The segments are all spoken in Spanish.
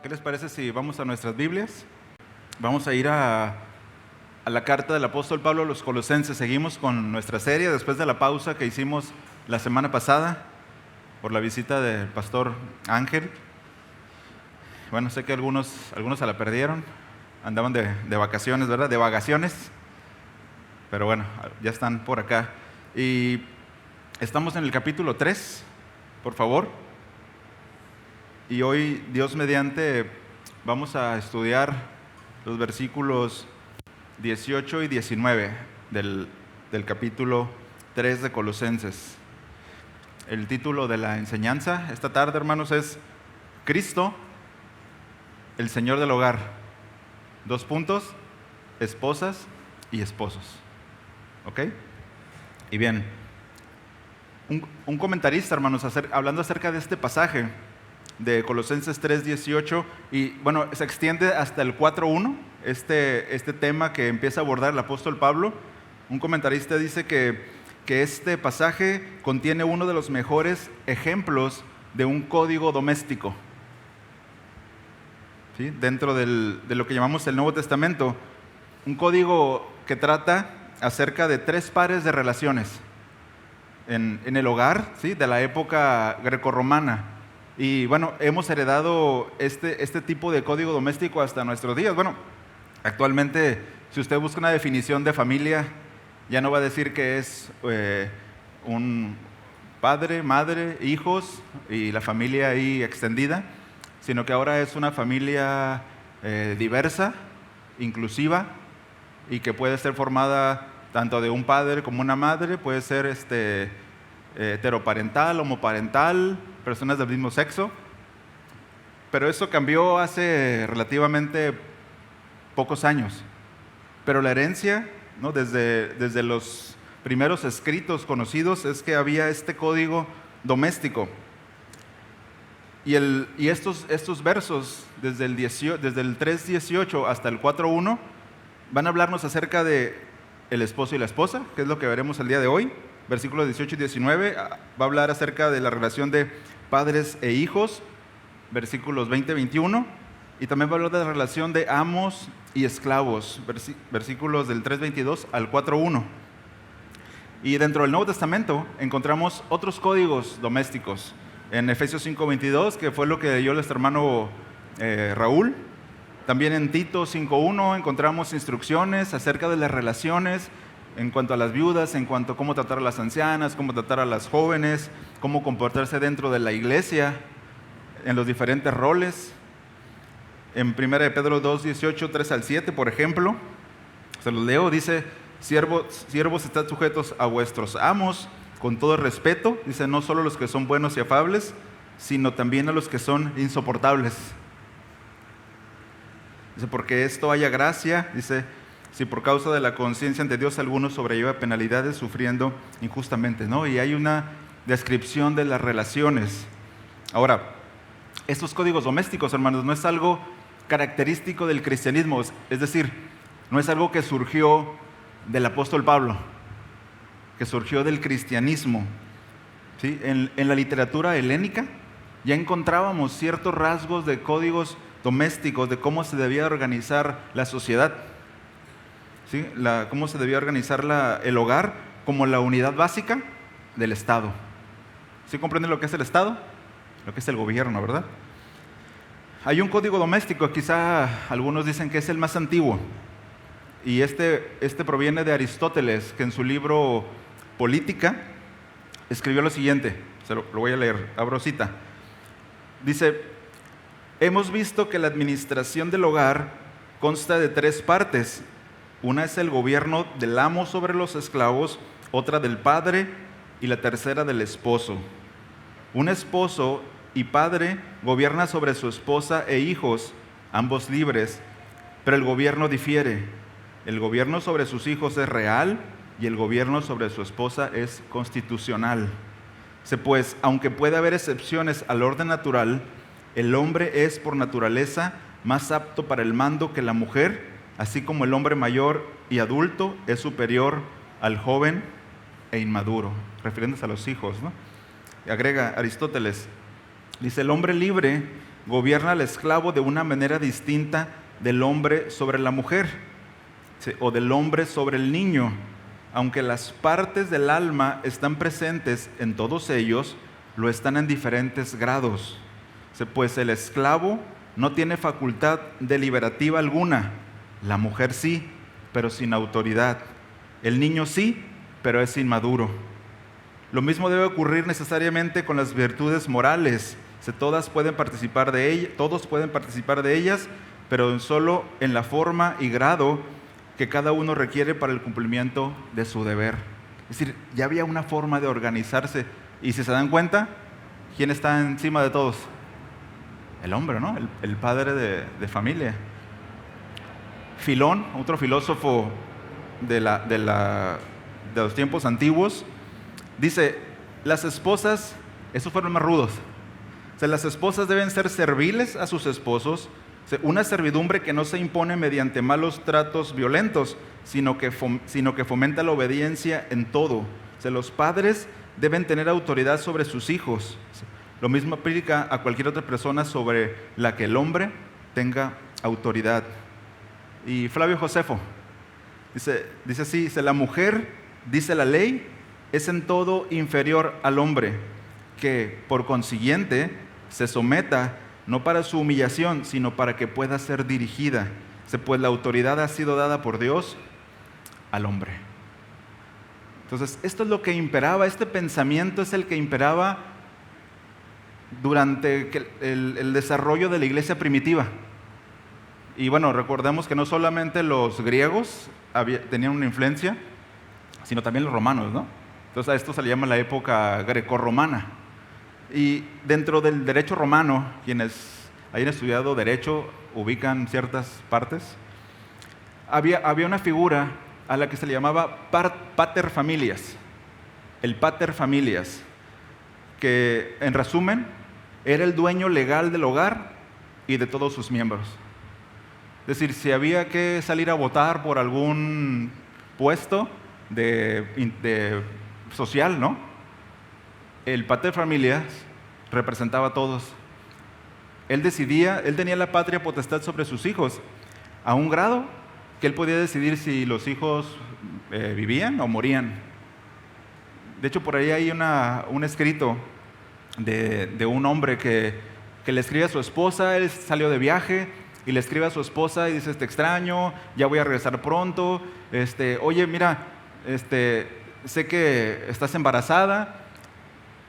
¿Qué les parece si vamos a nuestras Biblias? Vamos a ir a la carta del apóstol Pablo a los Colosenses. Seguimos con nuestra serie después de la pausa que hicimos la semana pasada por la visita del pastor Ángel. Bueno, sé que algunos se la perdieron, andaban de vacaciones, ¿verdad? De vagaciones, pero bueno, ya están por acá. Y estamos en el capítulo 3, por favor. Y hoy, Dios mediante, vamos a estudiar los versículos 18 y 19 del capítulo 3 de Colosenses. El título de la enseñanza esta tarde, hermanos, es Cristo, el Señor del hogar. 2 puntos, esposas y esposos. ¿Ok? Y bien, un comentarista, hermanos, hablando acerca de este pasaje de Colosenses 3:18, y bueno, se extiende hasta el 4:1, este tema que empieza a abordar el apóstol Pablo. Un comentarista dice que este pasaje contiene uno de los mejores ejemplos de un código doméstico, ¿sí? Dentro de lo que llamamos el Nuevo Testamento, un código que trata acerca de 3 pares de relaciones en el hogar, ¿sí? De la época grecorromana. Y bueno, hemos heredado este tipo de código doméstico hasta nuestros días. Bueno, actualmente, si usted busca una definición de familia, ya no va a decir que es un padre, madre, hijos y la familia ahí extendida, sino que ahora es una familia diversa, inclusiva, y que puede ser formada tanto de un padre como una madre, puede ser heteroparental, homoparental, personas del mismo sexo. Pero eso cambió hace relativamente pocos años. Pero la herencia, ¿no? desde los primeros escritos conocidos, es que había este código doméstico. Y estos versos, desde el 3:18 hasta el 4:1, van a hablarnos acerca de el esposo y la esposa, que es lo que veremos el día de hoy. Versículos 18 y 19 va a hablar acerca de la relación de padres e hijos, versículos 20 y 21, y también va a hablar de la relación de amos y esclavos, versículos del 3:22 al 4:1. Y dentro del Nuevo Testamento encontramos otros códigos domésticos. En Efesios 5:22, que fue lo que leyó nuestro hermano Raúl. También en Tito 5:1 encontramos instrucciones acerca de las relaciones en cuanto a las viudas, en cuanto a cómo tratar a las ancianas, cómo tratar a las jóvenes, cómo comportarse dentro de la iglesia, en los diferentes roles. En 1 de Pedro 2:18, 3 al 7, por ejemplo, se los leo, dice: siervos, estad sujetos a vuestros amos con todo respeto, dice, no solo los que son buenos y afables, sino también a los que son insoportables. Dice, porque esto haya gracia, dice, si por causa de la conciencia ante Dios alguno sobrelleva penalidades sufriendo injustamente, ¿no? Y hay una descripción de las relaciones. Ahora, estos códigos domésticos, hermanos, no es algo característico del cristianismo, es decir, no es algo que surgió del apóstol Pablo, que surgió del cristianismo, ¿sí? En la literatura helénica ya encontrábamos ciertos rasgos de códigos domésticos, de cómo se debía organizar la sociedad, ¿sí? Cómo se debía organizar el hogar como la unidad básica del Estado. ¿Sí comprenden lo que es el Estado? Lo que es el gobierno, ¿verdad? Hay un código doméstico, quizá algunos dicen que es el más antiguo, y este proviene de Aristóteles, que en su libro Política escribió lo siguiente, lo voy a leer, abro cita. Dice: hemos visto que la administración del hogar consta de 3 partes. Una es el gobierno del amo sobre los esclavos, otra del padre y la tercera del esposo. Un esposo y padre gobierna sobre su esposa e hijos, ambos libres, pero el gobierno difiere. El gobierno sobre sus hijos es real y el gobierno sobre su esposa es constitucional. Pues, aunque puede haber excepciones al orden natural, el hombre es por naturaleza más apto para el mando que la mujer, así como el hombre mayor y adulto es superior al joven e inmaduro, refiriéndose a los hijos, ¿no? Y agrega Aristóteles, dice: el hombre libre gobierna al esclavo de una manera distinta del hombre sobre la mujer, ¿sí? O del hombre sobre el niño. Aunque las partes del alma están presentes en todos ellos, lo están en diferentes grados. ¿Sí? Pues el esclavo no tiene facultad deliberativa alguna, la mujer sí, pero sin autoridad. El niño sí, pero es inmaduro. Lo mismo debe ocurrir necesariamente con las virtudes morales. Todos pueden participar de ellas, pero solo en la forma y grado que cada uno requiere para el cumplimiento de su deber. Es decir, ya había una forma de organizarse. Y si se dan cuenta, ¿quién está encima de todos? El hombre, ¿no? El padre de familia. Filón, otro filósofo de los tiempos antiguos, dice, las esposas, esos fueron más rudos. O sea, las esposas deben ser serviles a sus esposos, una servidumbre que no se impone mediante malos tratos violentos, sino que fomenta la obediencia en todo. O sea, los padres deben tener autoridad sobre sus hijos. Lo mismo aplica a cualquier otra persona sobre la que el hombre tenga autoridad. Y Flavio Josefo dice así, dice, la mujer, dice la ley, es en todo inferior al hombre, que por consiguiente se someta no para su humillación, sino para que pueda ser dirigida. Pues la autoridad ha sido dada por Dios al hombre. Entonces, esto es lo que imperaba, este pensamiento es el que imperaba durante el desarrollo de la iglesia primitiva. Y bueno, recordemos que no solamente los griegos tenían una influencia, sino también los romanos, ¿no? Entonces a esto se le llama la época grecorromana. Y dentro del derecho romano, quienes hayan estudiado derecho ubican ciertas partes, había una figura a la que se le llamaba pater familias, el pater familias, que en resumen era el dueño legal del hogar y de todos sus miembros. Es decir, si había que salir a votar por algún puesto de social, ¿no? El pater familias representaba a todos. Él decidía, él tenía la patria potestad sobre sus hijos, a un grado que él podía decidir si los hijos vivían o morían. De hecho, por ahí hay un escrito de un hombre que le escribe a su esposa. Él salió de viaje y le escribe a su esposa y dice, te extraño, ya voy a regresar pronto, oye, mira, sé que estás embarazada,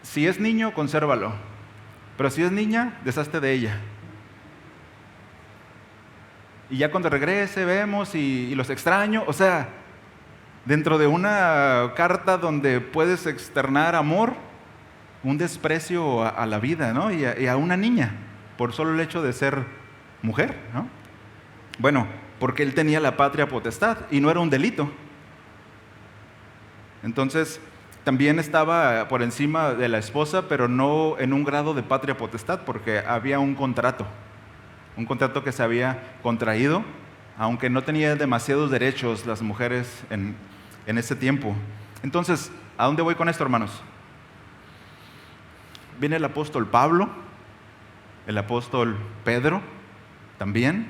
si es niño, consérvalo, pero si es niña, deshazte de ella. Y ya cuando regrese vemos y los extraño. O sea, dentro de una carta donde puedes externar amor, un desprecio a la vida, ¿no? Y a una niña, por solo el hecho de ser mujer, ¿no? Bueno, porque él tenía la patria potestad y no era un delito. Entonces, también estaba por encima de la esposa, pero no en un grado de patria potestad, porque había un contrato que se había contraído, aunque no tenía demasiados derechos las mujeres en ese tiempo. Entonces, ¿a dónde voy con esto, hermanos? Viene el apóstol Pablo, el apóstol Pedro también,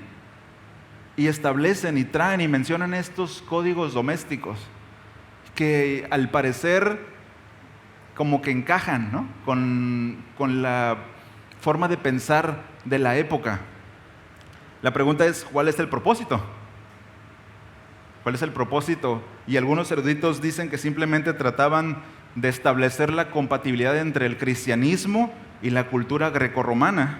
y establecen y traen y mencionan estos códigos domésticos que al parecer como que encajan, ¿no? con la forma de pensar de la época. La pregunta es, ¿cuál es el propósito? ¿Cuál es el propósito? Y algunos eruditos dicen que simplemente trataban de establecer la compatibilidad entre el cristianismo y la cultura grecorromana,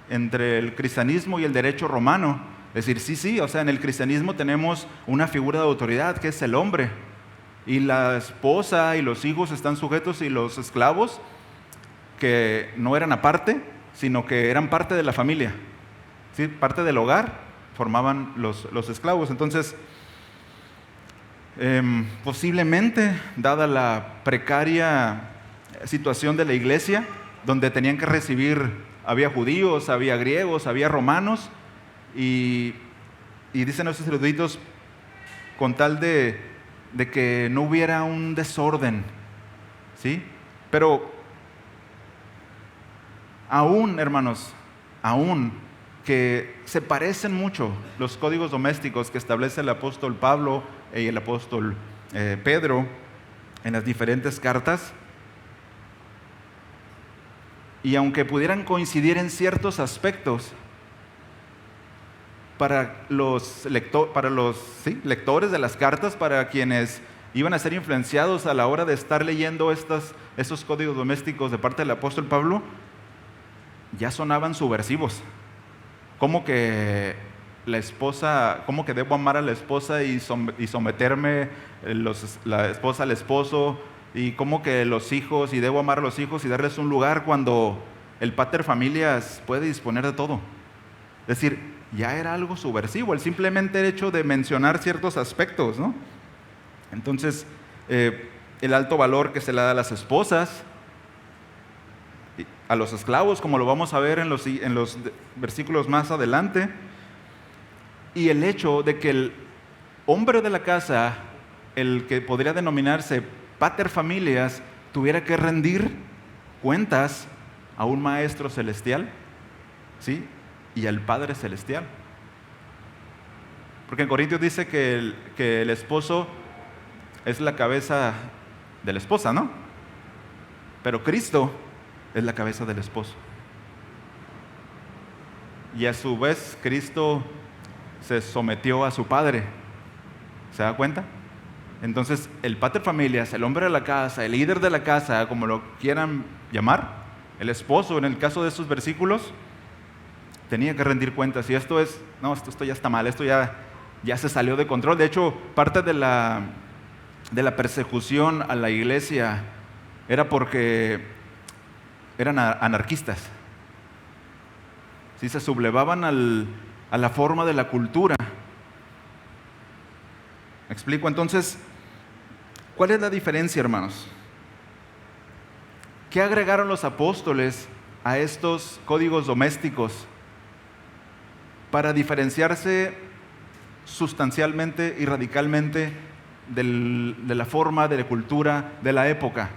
entre el cristianismo y el derecho romano. Es decir, sí, o sea, en el cristianismo tenemos una figura de autoridad que es el hombre, y la esposa y los hijos están sujetos, y los esclavos, que no eran aparte, sino que eran parte de la familia, ¿sí? Parte del hogar formaban los esclavos. Entonces, posiblemente, dada la precaria situación de la iglesia, donde tenían que recibir, había judíos, había griegos, había romanos, y dicen esos eruditos, con tal de que no hubiera un desorden, ¿sí? Pero aún, hermanos, aún que se parecen mucho los códigos domésticos que establece el apóstol Pablo y el apóstol Pedro en las diferentes cartas. Y aunque pudieran coincidir en ciertos aspectos, para los lectores de las cartas, para quienes iban a ser influenciados a la hora de estar leyendo estos códigos domésticos de parte del apóstol Pablo, ya sonaban subversivos. Como que cómo que debo amar a la esposa y someterme la esposa al esposo, y cómo que los hijos, y debo amar a los hijos y darles un lugar cuando el pater familias puede disponer de todo. Es decir, ya era algo subversivo, el simplemente hecho de mencionar ciertos aspectos, ¿no? Entonces, el alto valor que se le da a las esposas, a los esclavos, como lo vamos a ver en los versículos más adelante, y el hecho de que el hombre de la casa, el que podría denominarse pater familias, tuviera que rendir cuentas a un maestro celestial, ¿sí? Y al Padre celestial. Porque en Corintios dice que el esposo es la cabeza de la esposa, ¿no? Pero Cristo es la cabeza del esposo. Y a su vez Cristo se sometió a su Padre. ¿Se da cuenta? Entonces el pater familias, el hombre de la casa, el líder de la casa, como lo quieran llamar, el esposo en el caso de estos versículos, tenía que rendir cuentas. Y esto ya está mal, esto ya se salió de control. De hecho, parte de la persecución a la iglesia era porque eran anarquistas. ¿Sí? Se sublevaban a la forma de la cultura. ¿Me explico? Entonces, ¿cuál es la diferencia, hermanos? ¿Qué agregaron los apóstoles a estos códigos domésticos para diferenciarse sustancialmente y radicalmente de la forma, de la cultura, de la época?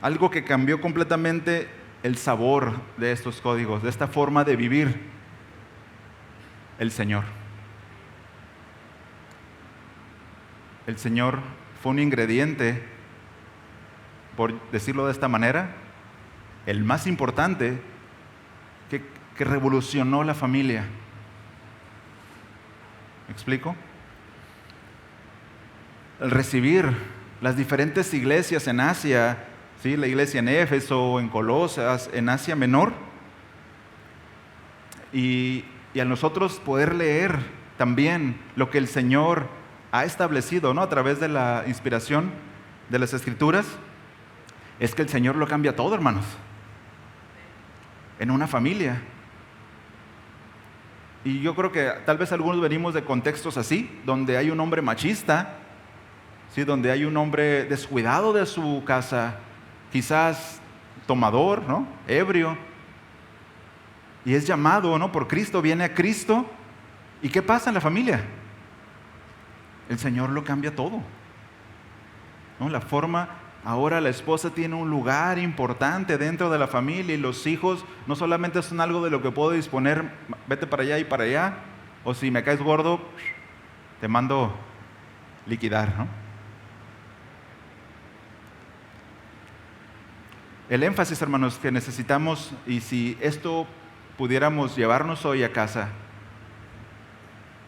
Algo que cambió completamente el sabor de estos códigos, de esta forma de vivir: el Señor. El Señor fue un ingrediente, por decirlo de esta manera, el más importante que revolucionó la familia. ¿Me explico? El recibir las diferentes iglesias en Asia, ¿sí? La iglesia en Éfeso, en Colosas, en Asia Menor, y a nosotros poder leer también lo que el Señor ha establecido, ¿no? A través de la inspiración de las Escrituras, es que el Señor lo cambia todo, hermanos, en una familia. Y yo creo que tal vez algunos venimos de contextos así, donde hay un hombre machista, ¿sí? Donde hay un hombre descuidado de su casa, quizás tomador, ¿no? Ebrio, y es llamado, ¿no? Por Cristo, viene a Cristo, ¿y qué pasa en la familia? El Señor lo cambia todo, ¿no? La forma, ahora la esposa tiene un lugar importante dentro de la familia, y los hijos no solamente son algo de lo que puedo disponer, vete para allá y para allá, o si me caes gordo, te mando liquidar, ¿no? El énfasis, hermanos, que necesitamos, y si esto pudiéramos llevarnos hoy a casa,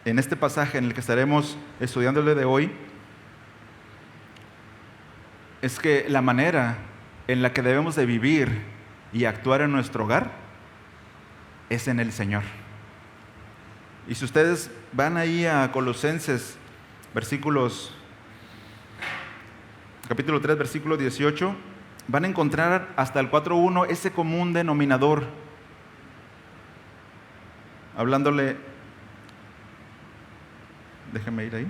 en este pasaje en el que estaremos estudiándole de hoy, es que la manera en la que debemos de vivir y actuar en nuestro hogar es en el Señor. Y si ustedes van ahí a Colosenses, capítulo 3, versículo 18, van a encontrar hasta el 4.1 ese común denominador, hablándole, déjenme ir ahí,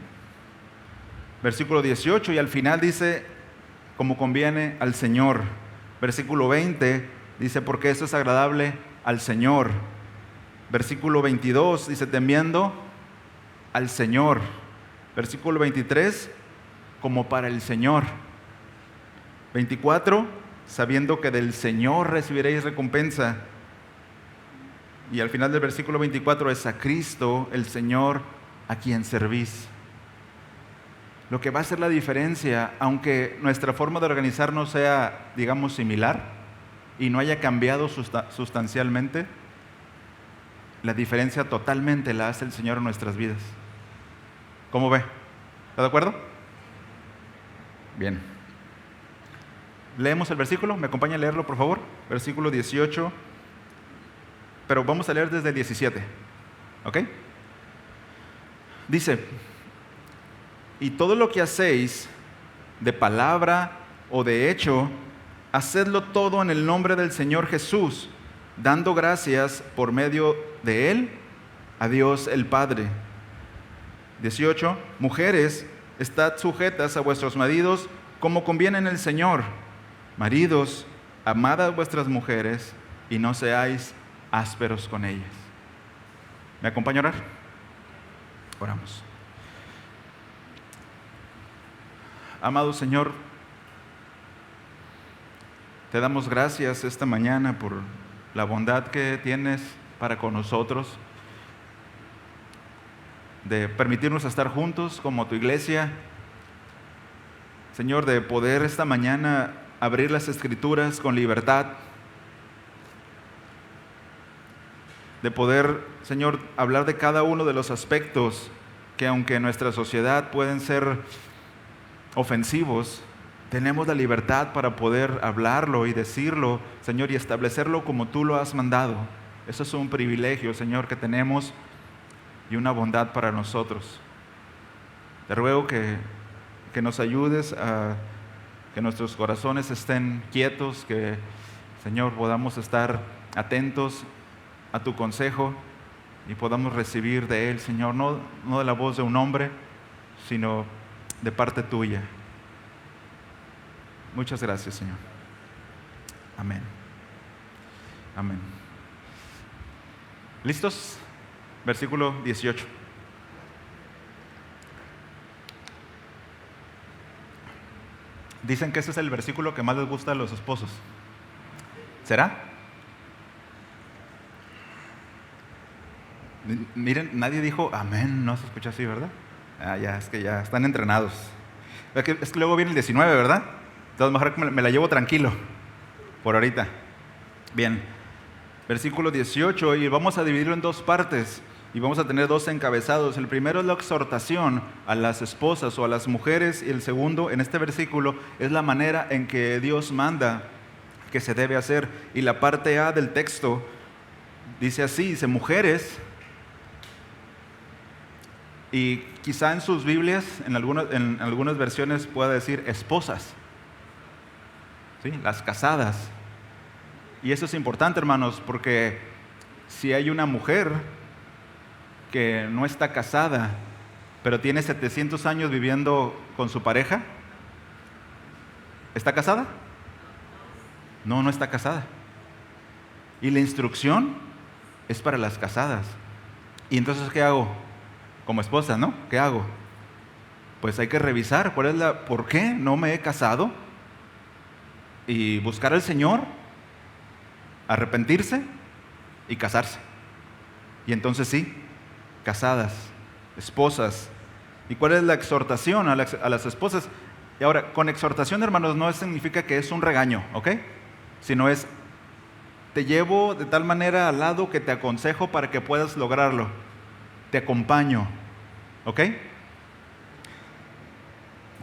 versículo 18, y al final dice, como conviene al Señor. Versículo 20 dice, porque eso es agradable al Señor. Versículo 22 dice, temiendo al Señor. Versículo 23, como para el Señor. 24, sabiendo que del Señor recibiréis recompensa. Y al final del versículo 24 es a Cristo, el Señor, a quien servís. Lo que va a hacer la diferencia, aunque nuestra forma de organizarnos sea, digamos, similar y no haya cambiado sustancialmente, la diferencia totalmente la hace el Señor en nuestras vidas. ¿Cómo ve? ¿Está de acuerdo? Bien. Leemos el versículo. ¿Me acompaña a leerlo, por favor? Versículo 18. Pero vamos a leer desde el 17. ¿Ok? Dice: y todo lo que hacéis, de palabra o de hecho, hacedlo todo en el nombre del Señor Jesús, dando gracias por medio de Él a Dios el Padre. 18. Mujeres, estad sujetas a vuestros maridos como conviene en el Señor. Maridos, amad a vuestras mujeres y no seáis ásperos con ellas. ¿Me acompaña a orar? Oramos. Amado Señor, te damos gracias esta mañana por la bondad que tienes para con nosotros, de permitirnos estar juntos como tu iglesia. Señor, de poder esta mañana abrir las Escrituras con libertad, de poder, Señor, hablar de cada uno de los aspectos que, aunque en nuestra sociedad pueden ser ofensivos, tenemos la libertad para poder hablarlo y decirlo, Señor, y establecerlo como tú lo has mandado. Eso es un privilegio, Señor, que tenemos y una bondad para nosotros. Te ruego que nos ayudes a que nuestros corazones estén quietos, que, Señor, podamos estar atentos a tu consejo y podamos recibir de Él, Señor, no de la voz de un hombre, sino de parte tuya. Muchas gracias, Señor. Amén. Amén. ¿Listos? Versículo 18. Dicen que ese es el versículo que más les gusta a los esposos. ¿Será? Miren, nadie dijo amén, no se escucha así, ¿verdad? Ya, es que ya están entrenados. Es que luego viene el 19, ¿verdad? Entonces mejor me la llevo tranquilo, por ahorita. Bien, versículo 18, y vamos a dividirlo en dos partes, y vamos a tener dos encabezados. El primero es la exhortación a las esposas o a las mujeres, y el segundo, en este versículo, es la manera en que Dios manda que se debe hacer. Y la parte A del texto dice así, dice, mujeres. Y quizá en sus Biblias, en algunas versiones pueda decir esposas, ¿sí? Las casadas. Y eso es importante, hermanos, porque si hay una mujer que no está casada, pero tiene 700 años viviendo con su pareja, ¿está casada? No, no está casada. Y la instrucción es para las casadas. Y entonces, ¿qué hago? Como esposa, ¿no? ¿Qué hago? Pues hay que revisar por qué no me he casado y buscar al Señor, arrepentirse y casarse. Y entonces sí, casadas, esposas. ¿Y cuál es la exhortación a las esposas? Y ahora, con exhortación, hermanos, no significa que es un regaño, ¿ok? Sino es, te llevo de tal manera al lado que te aconsejo para que puedas lograrlo. Te acompaño, ¿ok?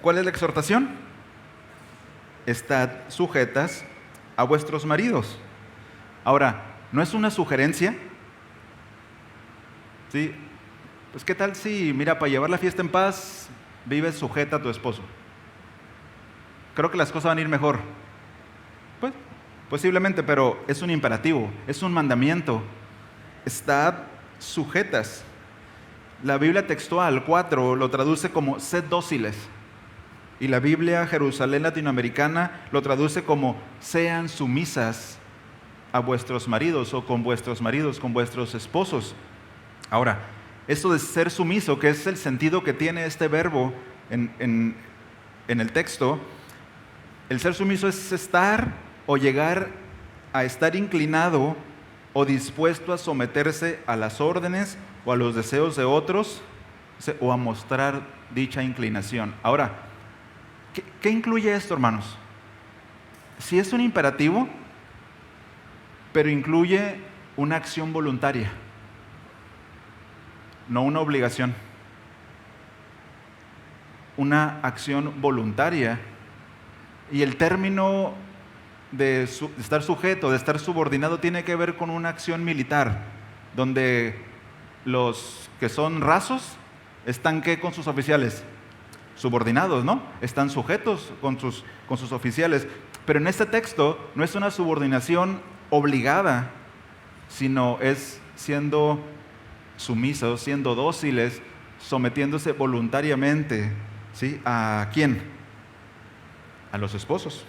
¿Cuál es la exhortación? Estad sujetas a vuestros maridos. Ahora, ¿no es una sugerencia? ¿Sí? Pues ¿qué tal si, mira, para llevar la fiesta en paz, vives sujeta a tu esposo? Creo que las cosas van a ir mejor. Pues, posiblemente, pero es un imperativo, es un mandamiento. Estad sujetas. La Biblia textual 4 lo traduce como sed dóciles. Y la Biblia Jerusalén Latinoamericana lo traduce como sean sumisas a vuestros maridos o con vuestros maridos, con vuestros esposos. Ahora, esto de ser sumiso, que es el sentido que tiene este verbo en el texto, el ser sumiso es estar o llegar a estar inclinado o dispuesto a someterse a las órdenes o a los deseos de otros, o a mostrar dicha inclinación. Ahora, ¿qué incluye esto, hermanos? Sí es un imperativo, pero incluye una acción voluntaria, no una obligación. Una acción voluntaria. Y el término de estar sujeto, de estar subordinado, tiene que ver con una acción militar, donde los que son rasos están ¿qué? Con sus oficiales, subordinados, ¿no? Están sujetos con sus oficiales. Pero en este texto no es una subordinación obligada, sino es siendo sumisos, siendo dóciles, sometiéndose voluntariamente, ¿sí? ¿A quién? A los esposos.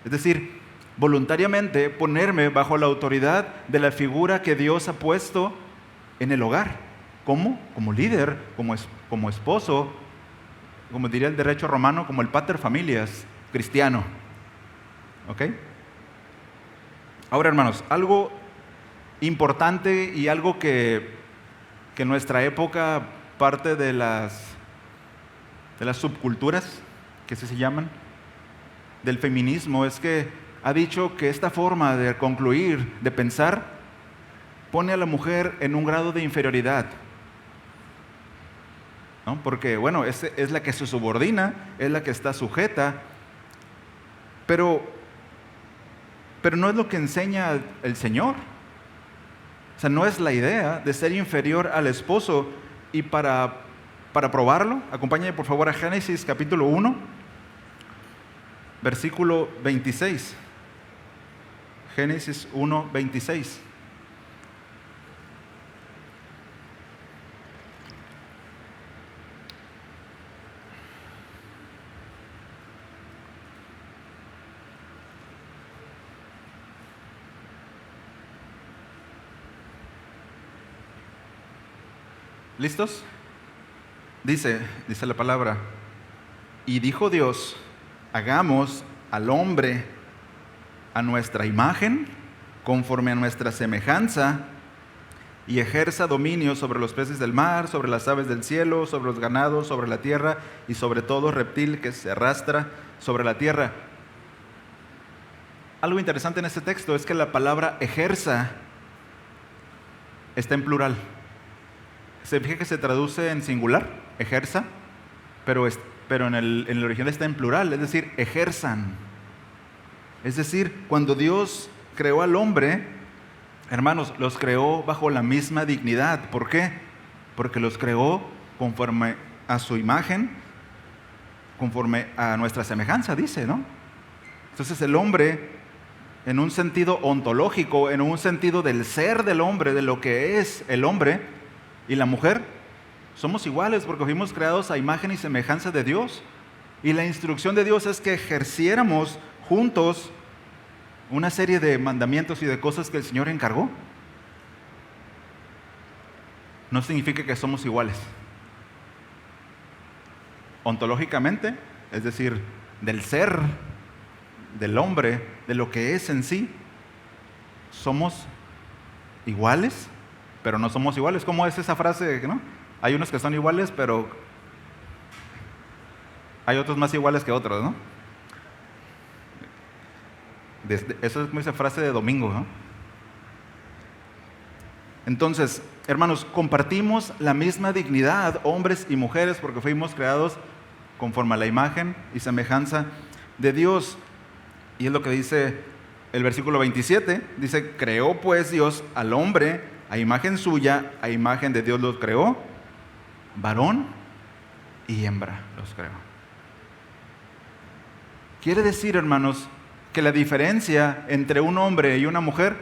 Es decir, voluntariamente ponerme bajo la autoridad de la figura que Dios ha puesto en el hogar. ¿Cómo? Como líder, como esposo, como diría el derecho romano, como el pater familias cristiano. ¿Ok? Ahora, hermanos, algo importante y algo que en nuestra época, parte de las subculturas, que así se llaman, del feminismo, es que ha dicho que esta forma de concluir, de pensar, pone a la mujer en un grado de inferioridad, ¿no? Porque, bueno, es la que se subordina, es la que está sujeta, pero no es lo que enseña el Señor. O sea, no es la idea de ser inferior al esposo. Y para probarlo, acompáñame por favor a Génesis capítulo 1, versículo 26. Génesis 1, 26. ¿Listos? Dice la palabra: y dijo Dios, hagamos al hombre a nuestra imagen, conforme a nuestra semejanza, y ejerza dominio sobre los peces del mar, sobre las aves del cielo, sobre los ganados, sobre la tierra, y sobre todo reptil que se arrastra sobre la tierra. Algo interesante en este texto es que la palabra ejerza está en plural. Se fija que se traduce en singular, ejerza, pero en el original está en plural, es decir, ejerzan. Es decir, cuando Dios creó al hombre, hermanos, los creó bajo la misma dignidad. ¿Por qué? Porque los creó conforme a su imagen, conforme a nuestra semejanza, dice, ¿no? Entonces el hombre, en un sentido ontológico, en un sentido del ser del hombre, de lo que es el hombre, y la mujer, somos iguales porque fuimos creados a imagen y semejanza de Dios. Y la instrucción de Dios es que ejerciéramos juntos una serie de mandamientos y de cosas que el Señor encargó. No significa que somos iguales. Ontológicamente, es decir, del ser, del hombre, de lo que es en sí, somos iguales, pero no somos iguales. ¿Cómo es esa frase, no? Hay unos que son iguales, pero hay otros más iguales que otros, ¿no? Eso es esa frase de domingo, ¿no? Entonces, hermanos, compartimos la misma dignidad, hombres y mujeres, porque fuimos creados conforme a la imagen y semejanza de Dios. Y es lo que dice el versículo 27, dice: creó pues Dios al hombre a imagen suya, a imagen de Dios los creó, varón y hembra los creó. Quiere decir, hermanos, que la diferencia entre un hombre y una mujer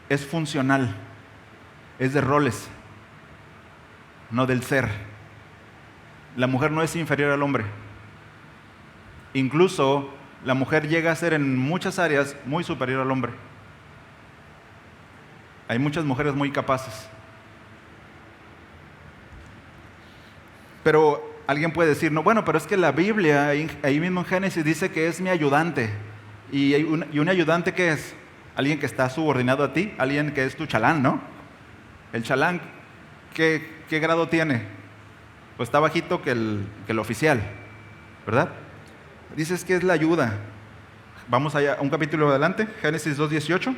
es funcional, es de roles, no del ser. La mujer no es inferior al hombre. Incluso la mujer llega a ser en muchas áreas muy superior al hombre. Hay muchas mujeres muy capaces. Pero alguien puede decir, no, bueno, pero es que la Biblia, ahí mismo en Génesis, dice que es mi ayudante. ¿Y un ayudante qué es? alguien que está subordinado a ti, alguien que es tu chalán, ¿no? El chalán, ¿qué grado tiene? Pues está bajito que el oficial, ¿verdad? Dices que es la ayuda. Vamos allá, un capítulo adelante, Génesis 2:18.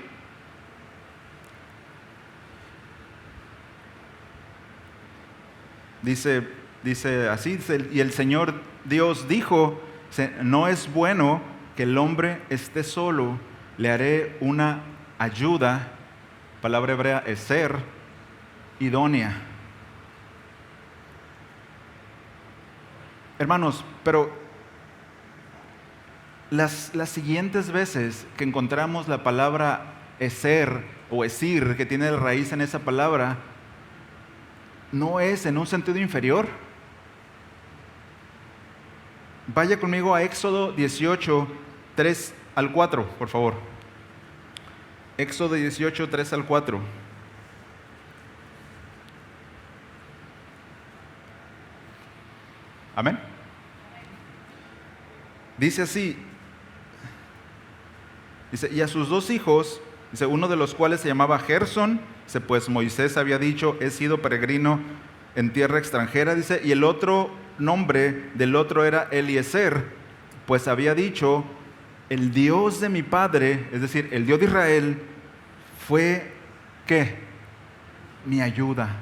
Dice así, y el Señor Dios dijo, no es bueno que el hombre esté solo, le haré una ayuda, palabra hebrea eser, idónea. Hermanos, pero las siguientes veces que encontramos la palabra eser o esir, que tiene raíz en esa palabra, no es en un sentido inferior. Vaya conmigo a Éxodo 18, 3 al 4, por favor. Éxodo 18, 3 al 4. Amén. Dice así, dice, y a sus 2 hijos, dice, uno de los cuales se llamaba Gersón, dice, pues Moisés había dicho, he sido peregrino en tierra extranjera, dice, y el otro nombre del otro era Eliezer, pues había dicho, el Dios de mi padre, es decir, el Dios de Israel, fue, ¿qué? Mi ayuda.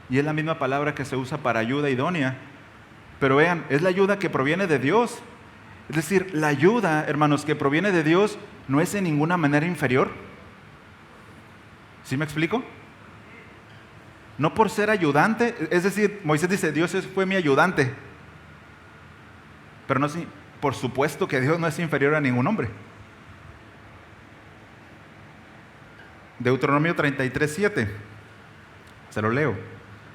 Y es la misma palabra que se usa para ayuda idónea. Pero vean, es la ayuda que proviene de Dios. Es decir, la ayuda, hermanos, que proviene de Dios no es en ninguna manera inferior. ¿Sí me explico? No por ser ayudante, es decir, Moisés dice, Dios fue mi ayudante. Pero no, por supuesto que Dios no es inferior a ningún hombre. Deuteronomio 33:7, se lo leo.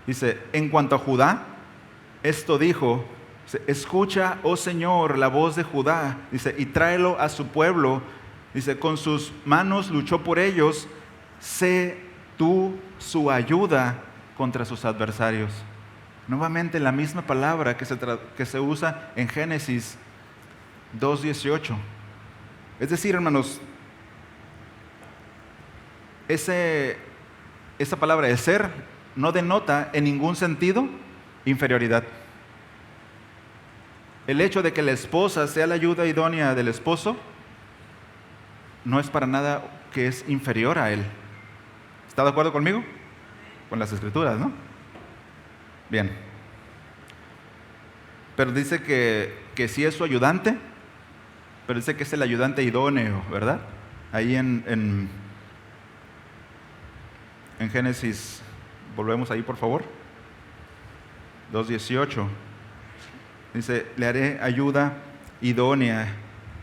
Dice, en cuanto a Judá, esto dijo, escucha, oh Señor, la voz de Judá, dice, y tráelo a su pueblo, dice, con sus manos luchó por ellos, sé tú su ayuda contra sus adversarios. Nuevamente la misma palabra que se usa en Génesis 2:18. Es decir, hermanos, esa palabra de ser no denota en ningún sentido inferioridad. El hecho de que la esposa sea la ayuda idónea del esposo no es para nada que es inferior a él. ¿Está de acuerdo conmigo? Con las escrituras, ¿no? Bien. Pero dice que sí es su ayudante, pero dice que es el ayudante idóneo, ¿verdad? Ahí en Génesis, volvemos ahí por favor, 2:18. Dice, le haré ayuda idónea.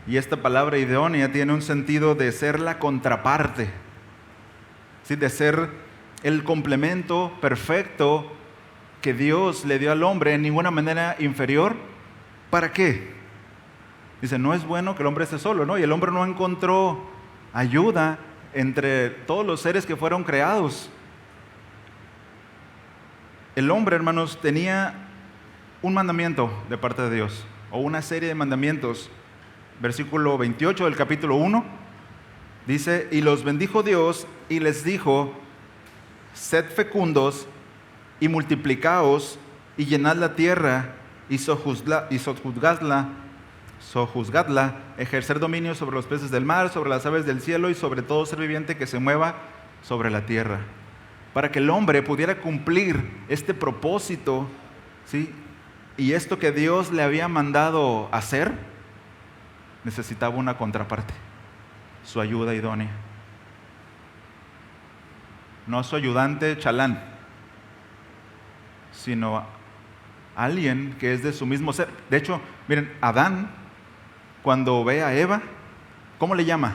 Y esta palabra idónea tiene un sentido de ser la contraparte, ¿sí? De ser el complemento perfecto que Dios le dio al hombre, en ninguna manera inferior. ¿Para qué? Dice, no es bueno que el hombre esté solo, ¿no? Y el hombre no encontró ayuda entre todos los seres que fueron creados. El hombre, hermanos, tenía un mandamiento de parte de Dios, o una serie de mandamientos. Versículo 28 del capítulo 1, dice, y los bendijo Dios y les dijo, sed fecundos y multiplicaos y llenad la tierra y sojuzgadla, ejercer dominio sobre los peces del mar, sobre las aves del cielo y sobre todo ser viviente que se mueva sobre la tierra. Para que el hombre pudiera cumplir este propósito, ¿sí? Y esto que Dios le había mandado hacer, necesitaba una contraparte, su ayuda idónea. No su ayudante chalán, sino alguien que es de su mismo ser. De hecho, miren, Adán, cuando ve a Eva, ¿cómo le llama?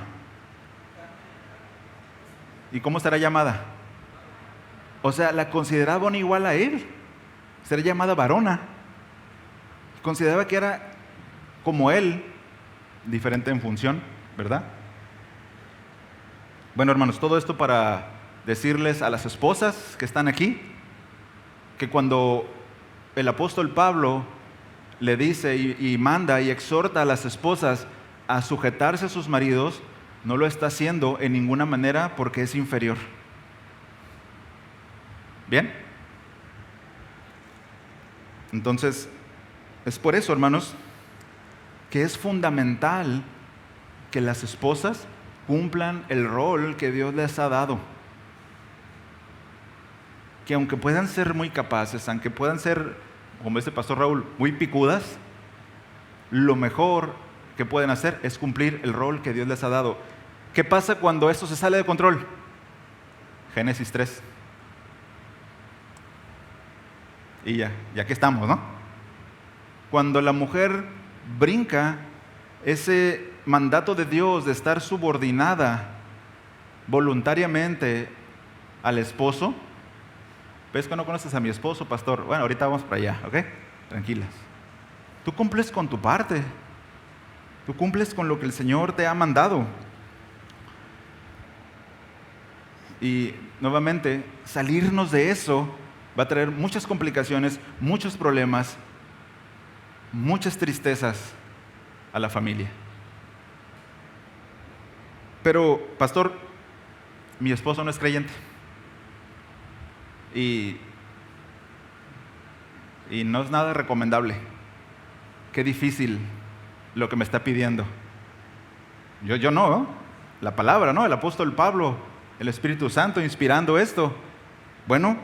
¿Y cómo será llamada? O sea, la consideraban igual a él. Será llamada varona. Consideraba que era como él, diferente en función, ¿verdad? Bueno, hermanos, todo esto para decirles a las esposas que están aquí, que cuando el apóstol Pablo le dice y manda y exhorta a las esposas a sujetarse a sus maridos, No lo está haciendo en ninguna manera porque es inferior. ¿Bien? Entonces, es por eso, hermanos, que es fundamental que las esposas cumplan el rol que Dios les ha dado. Que aunque puedan ser muy capaces, aunque puedan ser, como dice el pastor Raúl, muy picudas, lo mejor que pueden hacer es cumplir el rol que Dios les ha dado. ¿Qué pasa cuando esto se sale de control? Génesis 3. Y ya que estamos, ¿no? Cuando la mujer brinca ese mandato de Dios de estar subordinada voluntariamente al esposo. ¿Ves que no conoces a mi esposo, pastor? Bueno, ahorita vamos para allá, ¿ok? Tranquilas. Tú cumples con tu parte. Tú cumples con lo que el Señor te ha mandado. Y nuevamente, salirnos de eso va a traer muchas complicaciones, muchos problemas, muchas tristezas a la familia. Pero, pastor, mi esposo no es creyente. Y no es nada recomendable. Qué difícil lo que me está pidiendo. Yo no, la palabra, ¿no? El apóstol Pablo, el Espíritu Santo inspirando esto. Bueno,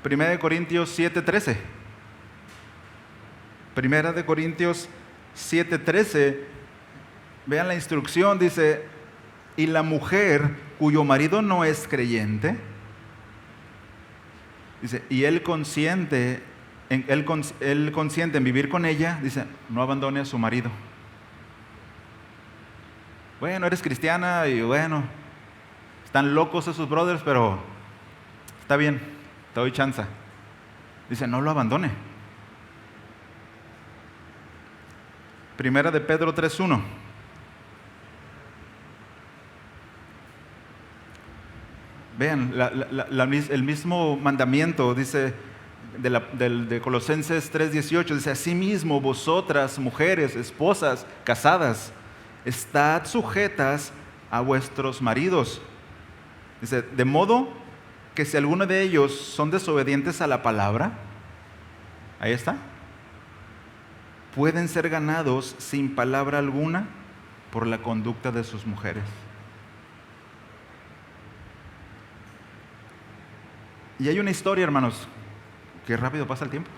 1 Corintios 7:13. 1 Corintios 7:13. Vean la instrucción, dice: y la mujer cuyo marido no es creyente, dice, y él consiente en vivir con ella, dice, no abandone a su marido. Bueno, eres cristiana y bueno, están locos esos brothers, pero está bien, te doy chance. Dice, no lo abandone. Primera de Pedro 3:1. Vean, el mismo mandamiento dice de Colosenses 3:18, dice, asimismo vosotras, mujeres, esposas, casadas, estad sujetas a vuestros maridos. Dice, de modo que si alguno de ellos son desobedientes a la palabra, ahí está, pueden ser ganados sin palabra alguna por la conducta de sus mujeres. Y hay una historia, hermanos, que rápido pasa el tiempo.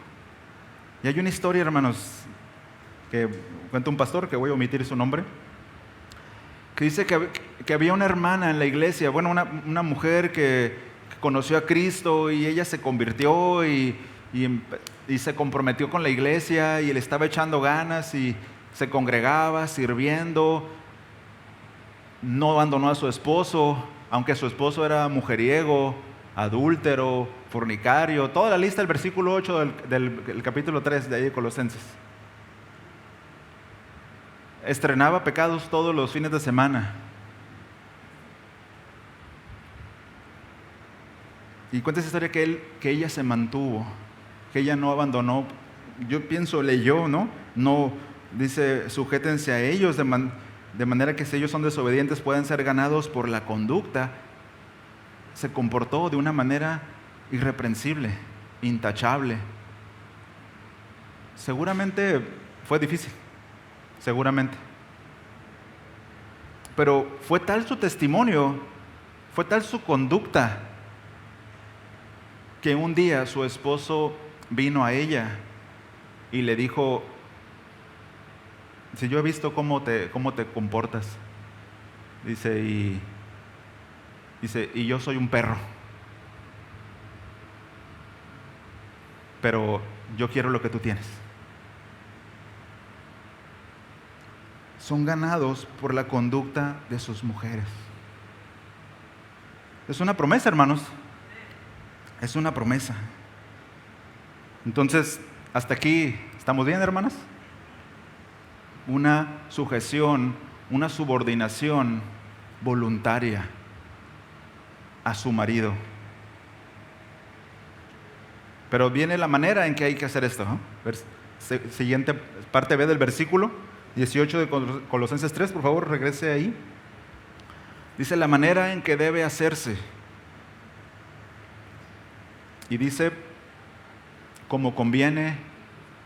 Y hay una historia, hermanos, que cuenta un pastor, que voy a omitir su nombre, que dice que había una hermana en la iglesia, bueno, una mujer que conoció a Cristo y ella se convirtió y se comprometió con la iglesia y él estaba echando ganas y se congregaba, sirviendo, no abandonó a su esposo, aunque su esposo era mujeriego, adúltero, fornicario, toda la lista del versículo 8 del capítulo 3 de ahí de Colosenses. Estrenaba pecados todos los fines de semana. Y cuenta esa historia que ella se mantuvo, que ella no abandonó. Yo pienso, leyó, ¿no? No, dice, sujétense a ellos de manera que si ellos son desobedientes pueden ser ganados por la conducta. Se comportó de una manera irreprensible, intachable. Seguramente fue difícil, seguramente. Pero fue tal su testimonio, fue tal su conducta, que un día su esposo vino a ella y le dijo, si yo he visto cómo te comportas, dice, y yo soy un perro, pero yo quiero lo que tú tienes. Son ganados por la conducta de sus mujeres. Es una promesa, hermanos. Es una promesa. Entonces, hasta aquí, ¿estamos bien, hermanas? Una sujeción, una subordinación voluntaria a su marido. Pero viene la manera en que hay que hacer esto, ¿no? Siguiente parte B del versículo. 18 de Colosenses 3, por favor, regrese ahí. Dice la manera en que debe hacerse. Y dice, como conviene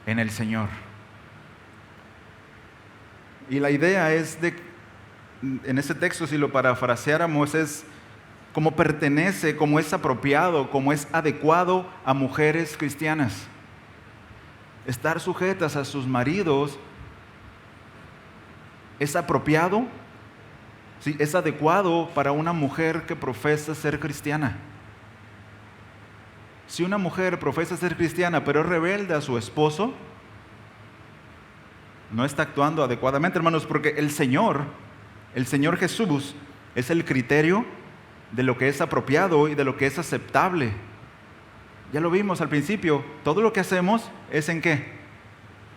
en el Señor. Y la idea es en ese texto, si lo parafraseáramos, es como pertenece, como es apropiado, como es adecuado a mujeres cristianas. Estar sujetas a sus maridos es apropiado, ¿sí? Es adecuado para una mujer que profesa ser cristiana. Si una mujer profesa ser cristiana pero es rebelde a su esposo, no está actuando adecuadamente, hermanos, porque el Señor Jesús es el criterio de lo que es apropiado y de lo que es aceptable. Ya lo vimos al principio, todo lo que hacemos es ¿en qué?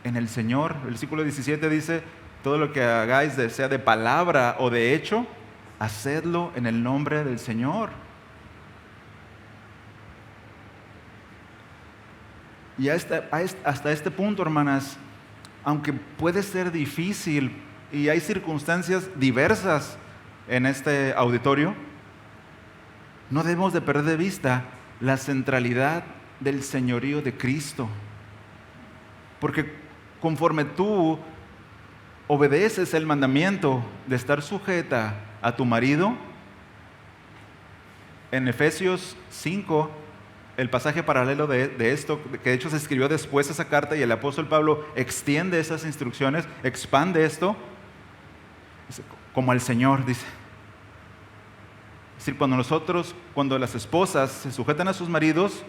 En el Señor. El versículo 17 dice, todo lo que hagáis, sea de palabra o de hecho, hacedlo en el nombre del Señor. Y hasta este punto, hermanas, aunque puede ser difícil y hay circunstancias diversas en este auditorio, no debemos de perder de vista la centralidad del señorío de Cristo. Porque conforme tú obedeces el mandamiento de estar sujeta a tu marido, en Efesios 5, el pasaje paralelo de esto, que de hecho se escribió después esa carta y el apóstol Pablo extiende esas instrucciones, expande esto, como al Señor, dice. Es decir, cuando las esposas se sujetan a sus maridos,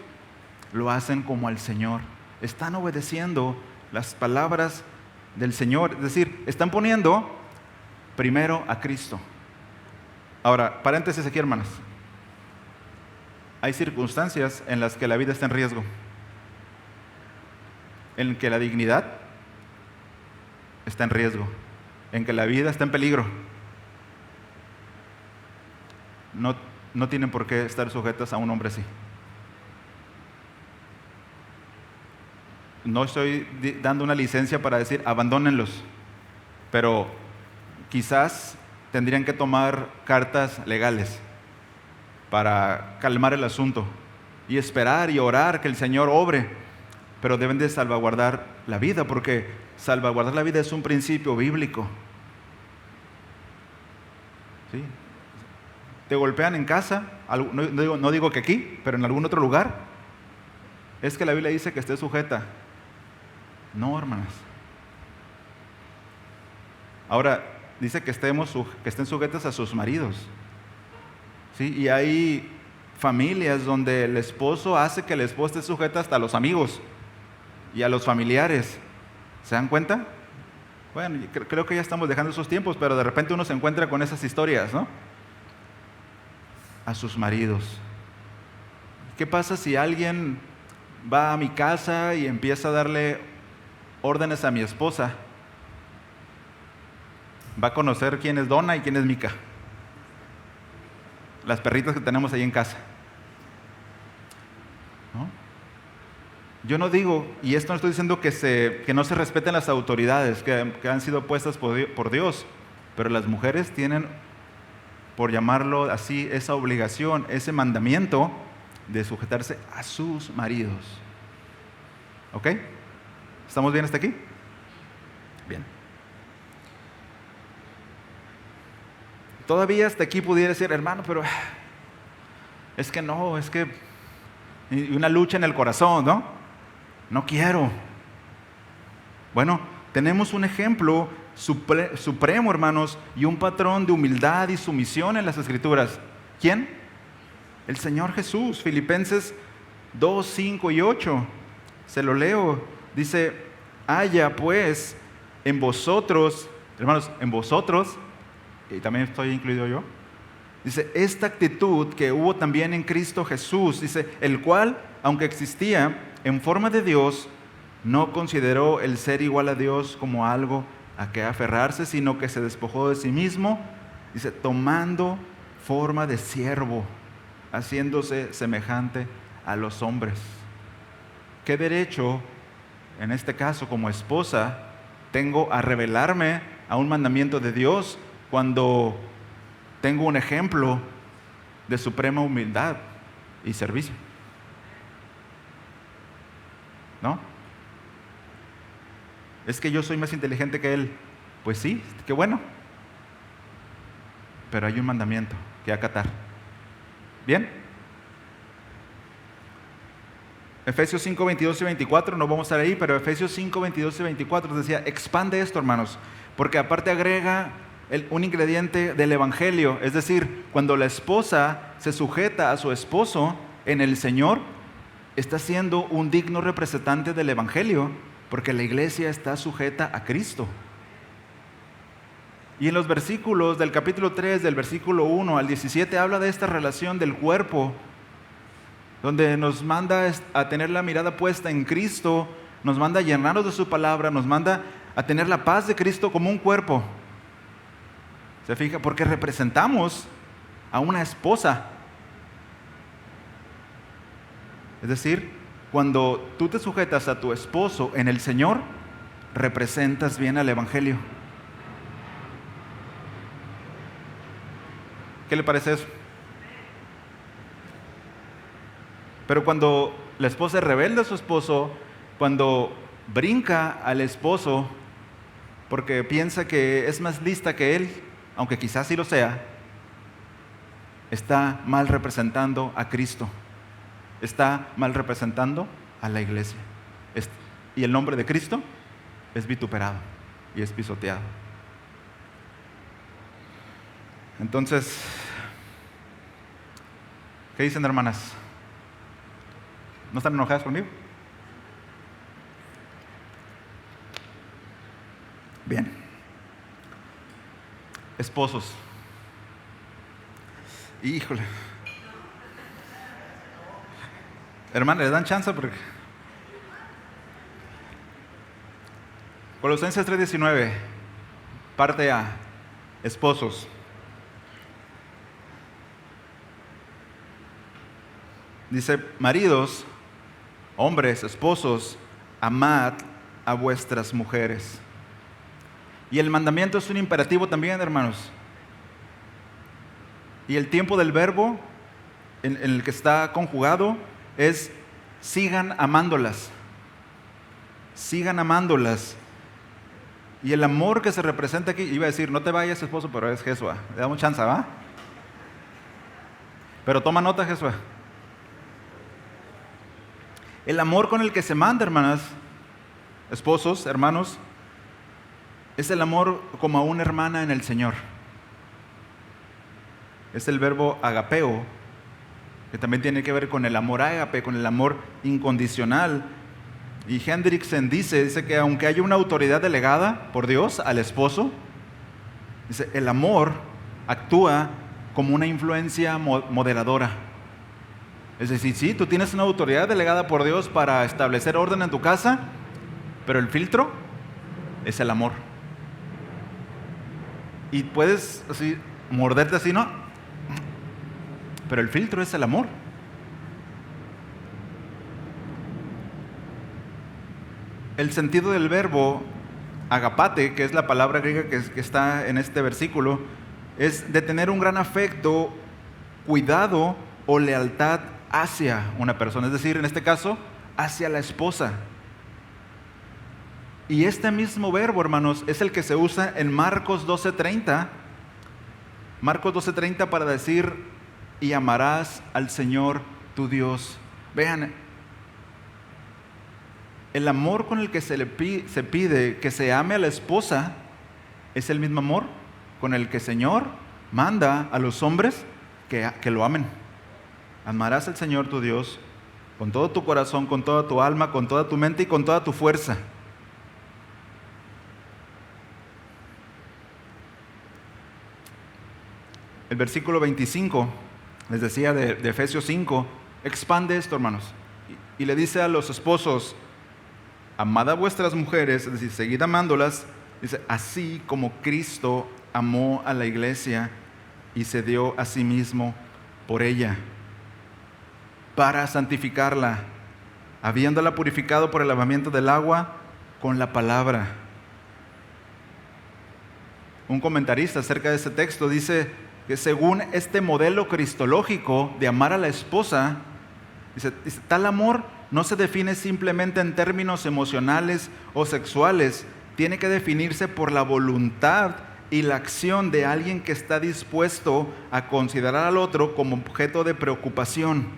lo hacen como al Señor. Están obedeciendo las palabras del Señor, es decir, están poniendo primero a Cristo. Ahora, paréntesis aquí, hermanas. Hay circunstancias en las que la vida está en riesgo, en que la dignidad está en riesgo, en que la vida está en peligro. No tienen por qué estar sujetas a un hombre así. No estoy dando una licencia para decir abandónenlos, pero quizás tendrían que tomar cartas legales para calmar el asunto y esperar y orar que el Señor obre, pero deben de salvaguardar la vida, porque salvaguardar la vida es un principio bíblico. ¿Sí? Te golpean en casa, no digo que aquí, pero en algún otro lugar, es que la Biblia dice que esté sujeta. No, hermanas. Ahora, dice que estén sujetas a sus maridos. ¿Sí? Y hay familias donde el esposo hace que la esposa esté sujeta hasta a los amigos y a los familiares. ¿Se dan cuenta? Bueno, creo que ya estamos dejando esos tiempos, pero de repente uno se encuentra con esas historias, ¿no? A sus maridos. ¿Qué pasa si alguien va a mi casa y empieza a darle órdenes a mi esposa? Va a conocer quién es Donna y quién es Mica, las perritas que tenemos ahí en casa, ¿no? Yo no digo, y esto no estoy diciendo que no se respeten las autoridades que han sido puestas por Dios, pero las mujeres tienen, por llamarlo así, esa obligación, ese mandamiento de sujetarse a sus maridos. ¿Ok? ¿Estamos bien hasta aquí? Bien. Todavía hasta aquí pudiera decir, hermano, pero es que no, es que una lucha en el corazón, ¿no? No quiero. Bueno, tenemos un ejemplo supremo, hermanos, y un patrón de humildad y sumisión en las Escrituras. ¿Quién? El Señor Jesús. Filipenses 2, 5 y 8. Se lo leo. Dice, haya pues en vosotros, hermanos, en vosotros, y también estoy incluido yo, dice, esta actitud que hubo también en Cristo Jesús, dice, el cual, aunque existía en forma de Dios, no consideró el ser igual a Dios como algo a que aferrarse, sino que se despojó de sí mismo, dice, tomando forma de siervo, haciéndose semejante a los hombres. ¿Qué derecho, en este caso como esposa, tengo a revelarme a un mandamiento de Dios cuando tengo un ejemplo de suprema humildad y servicio? ¿No? Es que yo soy más inteligente que él. Pues sí, qué bueno. Pero hay un mandamiento que acatar. ¿Bien? Efesios 5, 22 y 24, no vamos a estar ahí, pero Efesios 5, 22 y 24 decía, expande esto, hermanos, porque aparte agrega un ingrediente del Evangelio, es decir, cuando la esposa se sujeta a su esposo en el Señor, está siendo un digno representante del Evangelio, porque la iglesia está sujeta a Cristo. Y en los versículos del capítulo 3, del versículo 1 al 17, habla de esta relación del cuerpo, donde nos manda a tener la mirada puesta en Cristo, nos manda a llenarnos de su palabra, nos manda a tener la paz de Cristo como un cuerpo. ¿Se fija? Porque representamos a una esposa. Es decir, cuando tú te sujetas a tu esposo en el Señor, representas bien al Evangelio. ¿Qué le parece eso? Pero cuando la esposa es rebelde a su esposo, cuando brinca al esposo porque piensa que es más lista que él, aunque quizás sí lo sea, está mal representando a Cristo, está mal representando a la iglesia. Y el nombre de Cristo es vituperado y es pisoteado. Entonces, ¿qué dicen, hermanas? ¿No están enojadas conmigo? Bien. Esposos. Híjole. Hermana, ¿le dan chance? Porque Colosenses 3:19, parte A, esposos. Dice, maridos, hombres, esposos, amad a vuestras mujeres. Y el mandamiento es un imperativo también, hermanos. Y el tiempo del verbo en el que está conjugado es sigan amándolas. Sigan amándolas. Y el amor que se representa aquí, iba a decir, no te vayas, esposo, pero es Jesús. Le damos chance, ¿va? Pero toma nota, Jesús. El amor con el que se manda, hermanas, esposos, hermanos, es el amor como a una hermana en el Señor. Es el verbo agapeo, que también tiene que ver con el amor ágape, con el amor incondicional. Y Hendrickson dice que aunque haya una autoridad delegada por Dios al esposo, dice, el amor actúa como una influencia moderadora. Es decir, sí, tú tienes una autoridad delegada por Dios para establecer orden en tu casa, pero el filtro es el amor. Y puedes así morderte así, ¿no? Pero el filtro es el amor. El sentido del verbo agapate, que es la palabra griega que está en este versículo, es de tener un gran afecto, cuidado o lealtad hacia una persona, es decir, en este caso, hacia la esposa. Y este mismo verbo, hermanos, es el que se usa en Marcos 12:30. Marcos 12:30 para decir, y amarás al Señor tu Dios. Vean, el amor con el que se pide que se ame a la esposa es el mismo amor con el que el Señor manda a los hombres que lo amen. Amarás al Señor tu Dios con todo tu corazón, con toda tu alma, con toda tu mente y con toda tu fuerza. El versículo 25, les decía de Efesios 5, expande esto, hermanos, y le dice a los esposos, amad a vuestras mujeres, es decir, seguid amándolas, dice, así como Cristo amó a la iglesia y se dio a sí mismo por ella, para santificarla, habiéndola purificado por el lavamiento del agua con la palabra, un comentarista acerca de este texto, dice que según este modelo cristológico de amar a la esposa, dice, tal amor no se define simplemente en términos emocionales o sexuales, tiene que definirse por la voluntad y la acción de alguien que está dispuesto a considerar al otro como objeto de preocupación.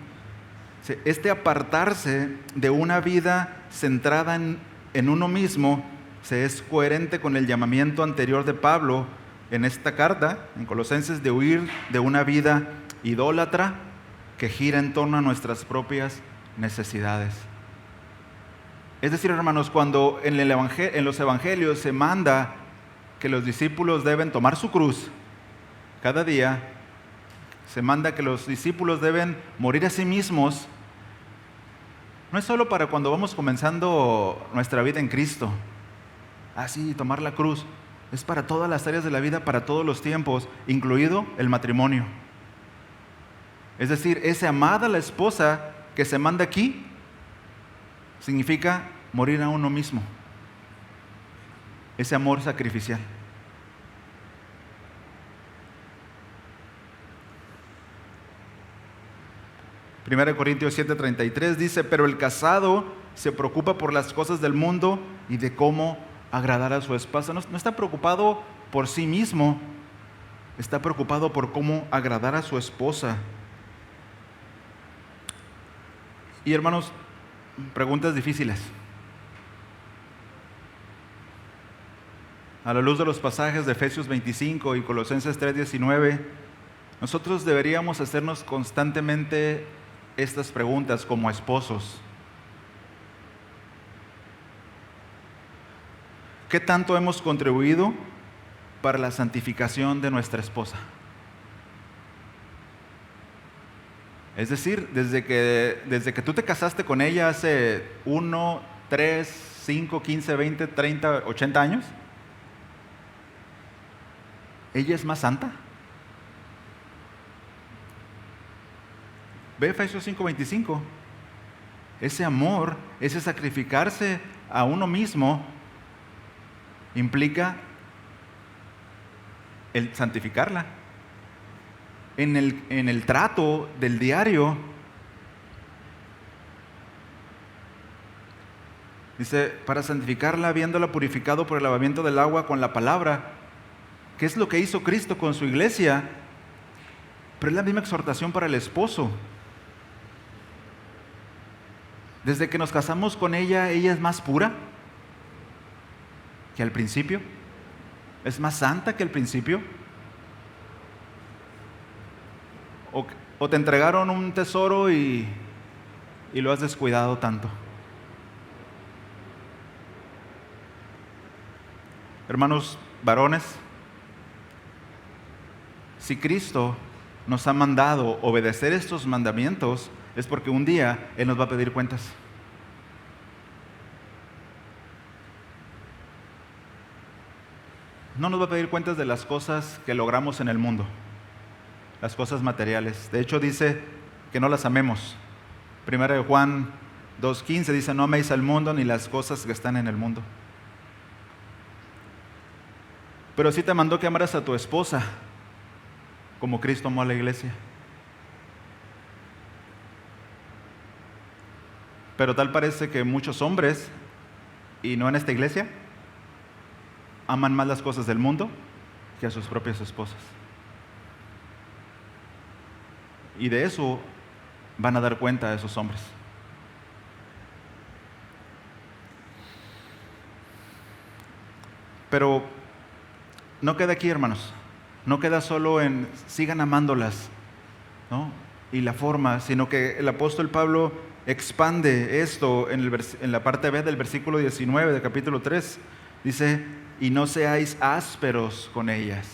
Este apartarse de una vida centrada en uno mismo se es coherente con el llamamiento anterior de Pablo en esta carta, en Colosenses, de huir de una vida idólatra que gira en torno a nuestras propias necesidades. Es decir, hermanos, cuando en los evangelios se manda que los discípulos deben tomar su cruz cada día, se manda que los discípulos deben morir a sí mismos, no es solo para cuando vamos comenzando nuestra vida en Cristo, así tomar la cruz, es para todas las áreas de la vida, para todos los tiempos, incluido el matrimonio. Es decir, ese amar a la esposa que se manda aquí significa morir a uno mismo. Ese amor sacrificial. Primera de Corintios 7:33 dice, pero el casado se preocupa por las cosas del mundo y de cómo agradar a su esposa. No está preocupado por sí mismo, está preocupado por cómo agradar a su esposa. Y hermanos, preguntas difíciles. A la luz de los pasajes de Efesios 25 y Colosenses 3:19, nosotros deberíamos hacernos constantemente estas preguntas como esposos. ¿Qué tanto hemos contribuido para la santificación de nuestra esposa? Es decir, desde que tú te casaste con ella hace 1, 3, 5, 15, 20, 30, 80 años, ¿ella es más santa? Ve Efesios 5:25. Ese amor, ese sacrificarse a uno mismo, implica el santificarla. En el trato del diario, dice, para santificarla, habiéndola purificado por el lavamiento del agua con la palabra, que es lo que hizo Cristo con su iglesia, pero es la misma exhortación para el esposo. Desde que nos casamos con ella, ella es más pura que al principio, es más santa que al principio. O te entregaron un tesoro y lo has descuidado tanto. Hermanos varones, si Cristo nos ha mandado obedecer estos mandamientos, es porque un día Él nos va a pedir cuentas. No nos va a pedir cuentas de las cosas que logramos en el mundo, las cosas materiales. De hecho dice que no las amemos. Primera de Juan 2:15 dice, no améis al mundo ni las cosas que están en el mundo. Pero sí te mandó que amaras a tu esposa como Cristo amó a la iglesia. Pero tal parece que muchos hombres, y no en esta iglesia, aman más las cosas del mundo que a sus propias esposas. Y de eso van a dar cuenta a esos hombres. Pero no queda aquí, hermanos. No queda solo en sigan amándolas, ¿no? Y la forma, sino que el apóstol Pablo expande esto en la parte B del versículo 19 del capítulo 3. Dice, y no seáis ásperos con ellas.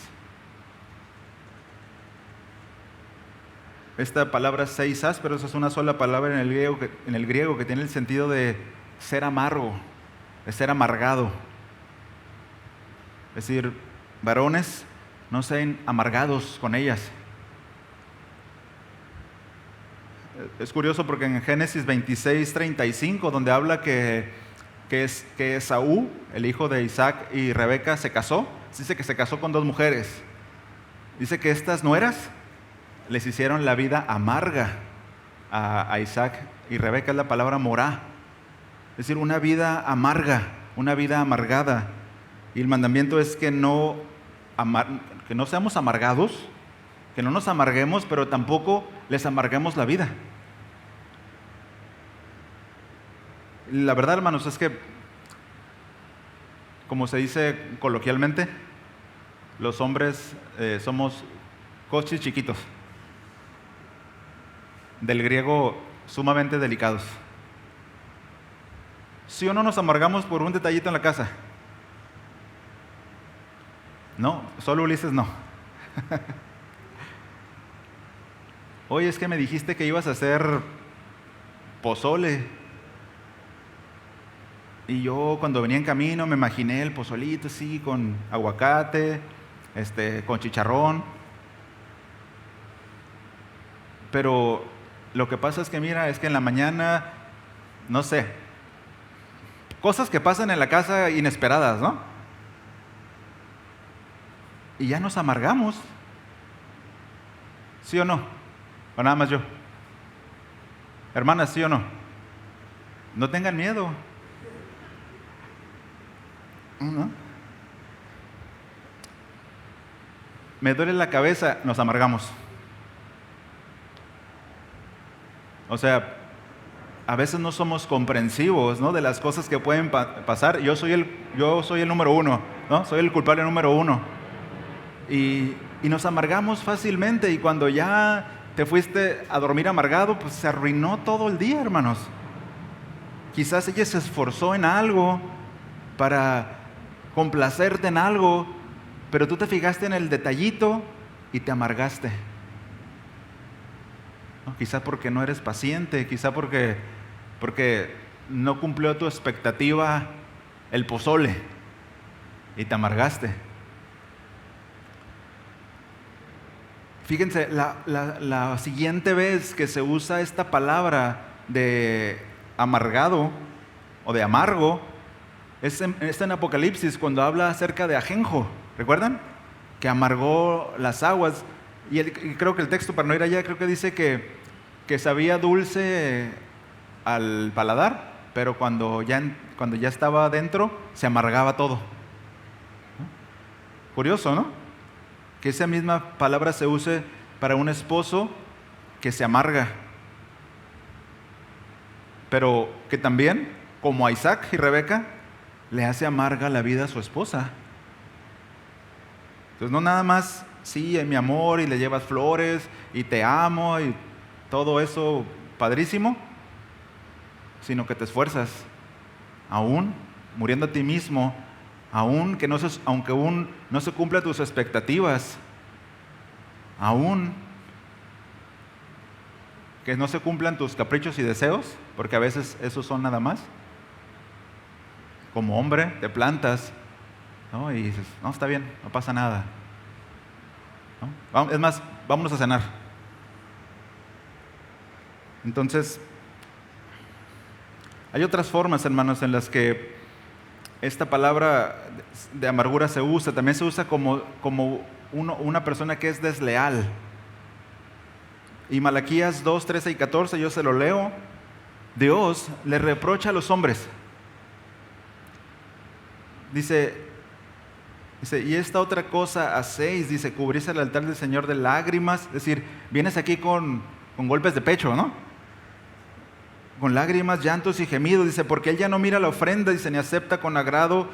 Esta palabra seis ásperos es una sola palabra en el griego que tiene el sentido de ser amargo, de ser amargado. Es decir, varones, no sean amargados con ellas. Es curioso porque en Génesis 26:35, donde habla que Esaú, el hijo de Isaac y Rebeca, se casó, dice que se casó con 2 mujeres. Dice que estas nueras les hicieron la vida amarga a Isaac y Rebeca. Es la palabra morá, es decir, una vida amarga, una vida amargada. Y el mandamiento es que no seamos amargados, que no nos amarguemos, pero tampoco les amarguemos la vida. La verdad, hermanos, es que, como se dice coloquialmente, los hombres somos cochis chiquitos, del griego sumamente delicados. ¿Sí o no nos amargamos por un detallito en la casa? No, solo Ulises no. Oye, es que me dijiste que ibas a hacer pozole. Y yo cuando venía en camino me imaginé el pozolito así con aguacate, con chicharrón. Pero lo que pasa es que mira, es que en la mañana, no sé, cosas que pasan en la casa inesperadas, ¿no? Y ya nos amargamos. ¿Sí o no? O nada más yo. Hermanas, ¿sí o no? No tengan miedo. ¿No? Me duele la cabeza, nos amargamos. O sea, a veces no somos comprensivos, ¿no?, de las cosas que pueden pasar. Yo soy el número 1, ¿no? Soy el culpable número 1. Y nos amargamos fácilmente, y cuando ya te fuiste a dormir amargado, pues se arruinó todo el día, hermanos. Quizás ella se esforzó en algo para complacerte en algo, pero tú te fijaste en el detallito y te amargaste. ¿No? Quizá porque no eres paciente, quizá porque no cumplió tu expectativa el pozole y te amargaste. Fíjense, la siguiente vez que se usa esta palabra de amargado o de amargo es en Apocalipsis, cuando habla acerca de ajenjo. ¿Recuerdan? Que amargó las aguas. Y creo que el texto, para no ir allá, creo que dice que sabía dulce al paladar, pero cuando ya estaba adentro, se amargaba todo. ¿No? Curioso, ¿no? Que esa misma palabra se use para un esposo que se amarga, pero que también, como a Isaac y Rebeca, le hace amarga la vida a su esposa. Entonces no nada más, sí, mi amor, y le llevas flores, y te amo, y todo eso padrísimo, sino que te esfuerzas, aún muriendo a ti mismo, aunque aún no se cumplan tus expectativas, aún que no se cumplan tus caprichos y deseos, porque a veces esos son nada más. Como hombre te plantas, ¿no? Y dices, no, está bien, no pasa nada, ¿no? Es más, vámonos a cenar. Entonces, hay otras formas, hermanos, en las que esta palabra de amargura se usa. También se usa como una persona que es desleal. Y Malaquías 2, 13 y 14, yo se lo leo. Dios le reprocha a los hombres. Dice, y esta otra cosa hacéis, dice, cubrís el altar del Señor de lágrimas. Es decir, vienes aquí con golpes de pecho, ¿no? Con lágrimas, llantos y gemidos. Dice, porque Él ya no mira la ofrenda, dice, ni acepta con agrado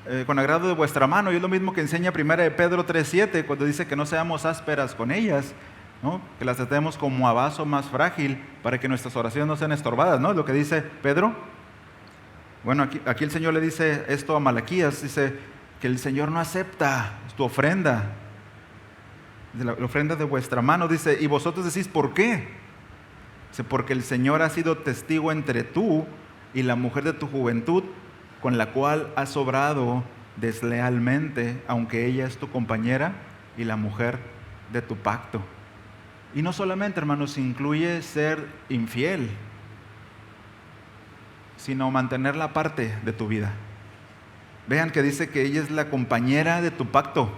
de vuestra mano. Y es lo mismo que enseña 1 de Pedro 3:7, cuando dice que no seamos ásperas con ellas, ¿no? Que las tratemos como a vaso más frágil, para que nuestras oraciones no sean estorbadas, ¿no? Es lo que dice Pedro. Bueno, aquí el Señor le dice esto a Malaquías, dice que el Señor no acepta tu ofrenda, la ofrenda de vuestra mano. Dice, y vosotros decís, ¿por qué? Dice, porque el Señor ha sido testigo entre tú y la mujer de tu juventud, con la cual has obrado deslealmente, aunque ella es tu compañera y la mujer de tu pacto. Y no solamente, hermanos, incluye ser infiel, sino mantenerla aparte de tu vida. Vean que dice que ella es la compañera de tu pacto.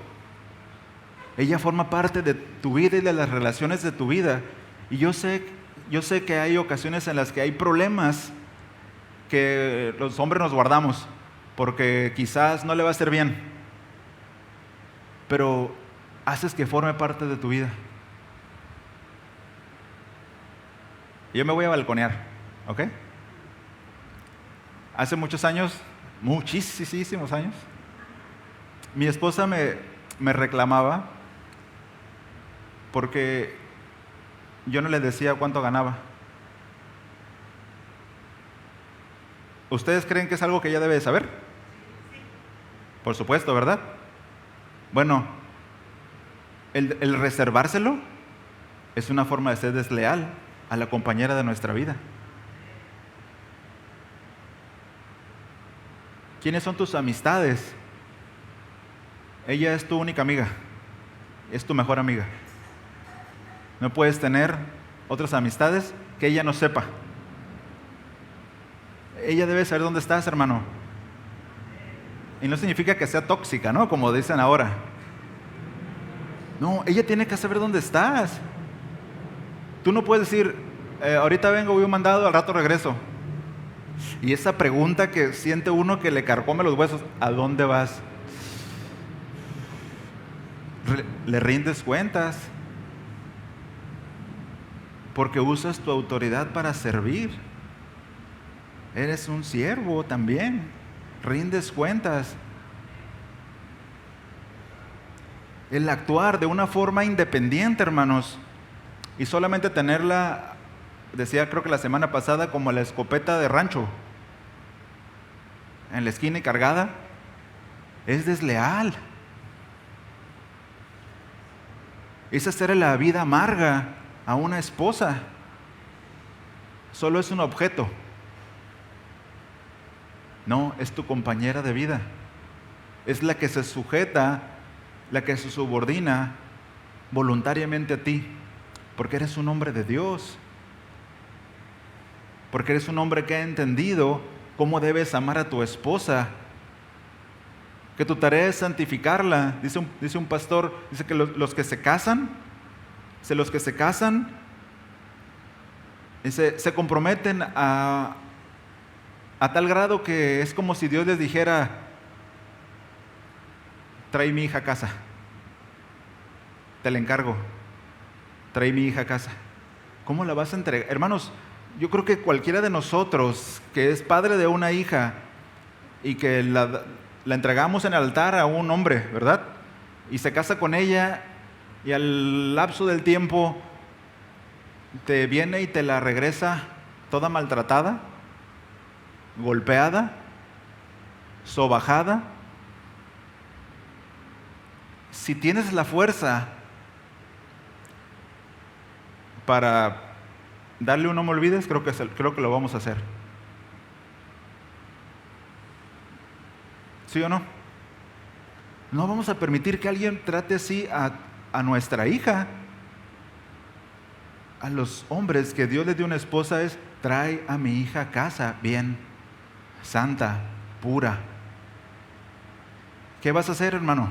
Ella forma parte de tu vida y de las relaciones de tu vida. Y yo sé que hay ocasiones en las que hay problemas que los hombres nos guardamos, porque quizás no le va a hacer bien, pero haces que forme parte de tu vida. Yo me voy a balconear, ¿ok? Hace muchos años, muchísimos años, mi esposa me reclamaba porque yo no le decía cuánto ganaba. ¿Ustedes creen que es algo que ella debe de saber? Por supuesto, ¿verdad? Bueno, el reservárselo es una forma de ser desleal a la compañera de nuestra vida. ¿Quiénes son tus amistades? Ella es tu única amiga, es tu mejor amiga. No puedes tener otras amistades que ella no sepa. Ella debe saber dónde estás, hermano. Y no significa que sea tóxica, ¿no? Como dicen ahora. No, ella tiene que saber dónde estás. Tú no puedes decir, ahorita vengo, voy a un mandado, al rato regreso. Y esa pregunta que siente uno que le carcome los huesos, ¿a dónde vas? Le rindes cuentas. Porque usas tu autoridad para servir. Eres un siervo también. Rindes cuentas. El actuar de una forma independiente, hermanos, y solamente tenerla, decía creo que la semana pasada, como la escopeta de rancho en la esquina y cargada, es desleal. Es hacerle la vida amarga a una esposa. Solo es un objeto. No, es tu compañera de vida. Es la que se sujeta, la que se subordina voluntariamente a ti, porque eres un hombre de Dios, porque eres un hombre que ha entendido cómo debes amar a tu esposa, que tu tarea es santificarla. Dice un pastor, dice que los que se casan, se comprometen a tal grado que es como si Dios les dijera, trae mi hija a casa, te la encargo, trae mi hija a casa. ¿Cómo la vas a entregar? Hermanos, yo creo que cualquiera de nosotros que es padre de una hija y que la entregamos en el altar a un hombre, ¿verdad? Y se casa con ella y al lapso del tiempo te viene y te la regresa toda maltratada, golpeada, sobajada. Si tienes la fuerza para darle un no me olvides, creo que lo vamos a hacer. ¿Sí o no? No vamos a permitir que alguien trate así a nuestra hija. A los hombres que Dios les dio una esposa es, trae a mi hija a casa, bien, santa, pura. ¿Qué vas a hacer, hermano?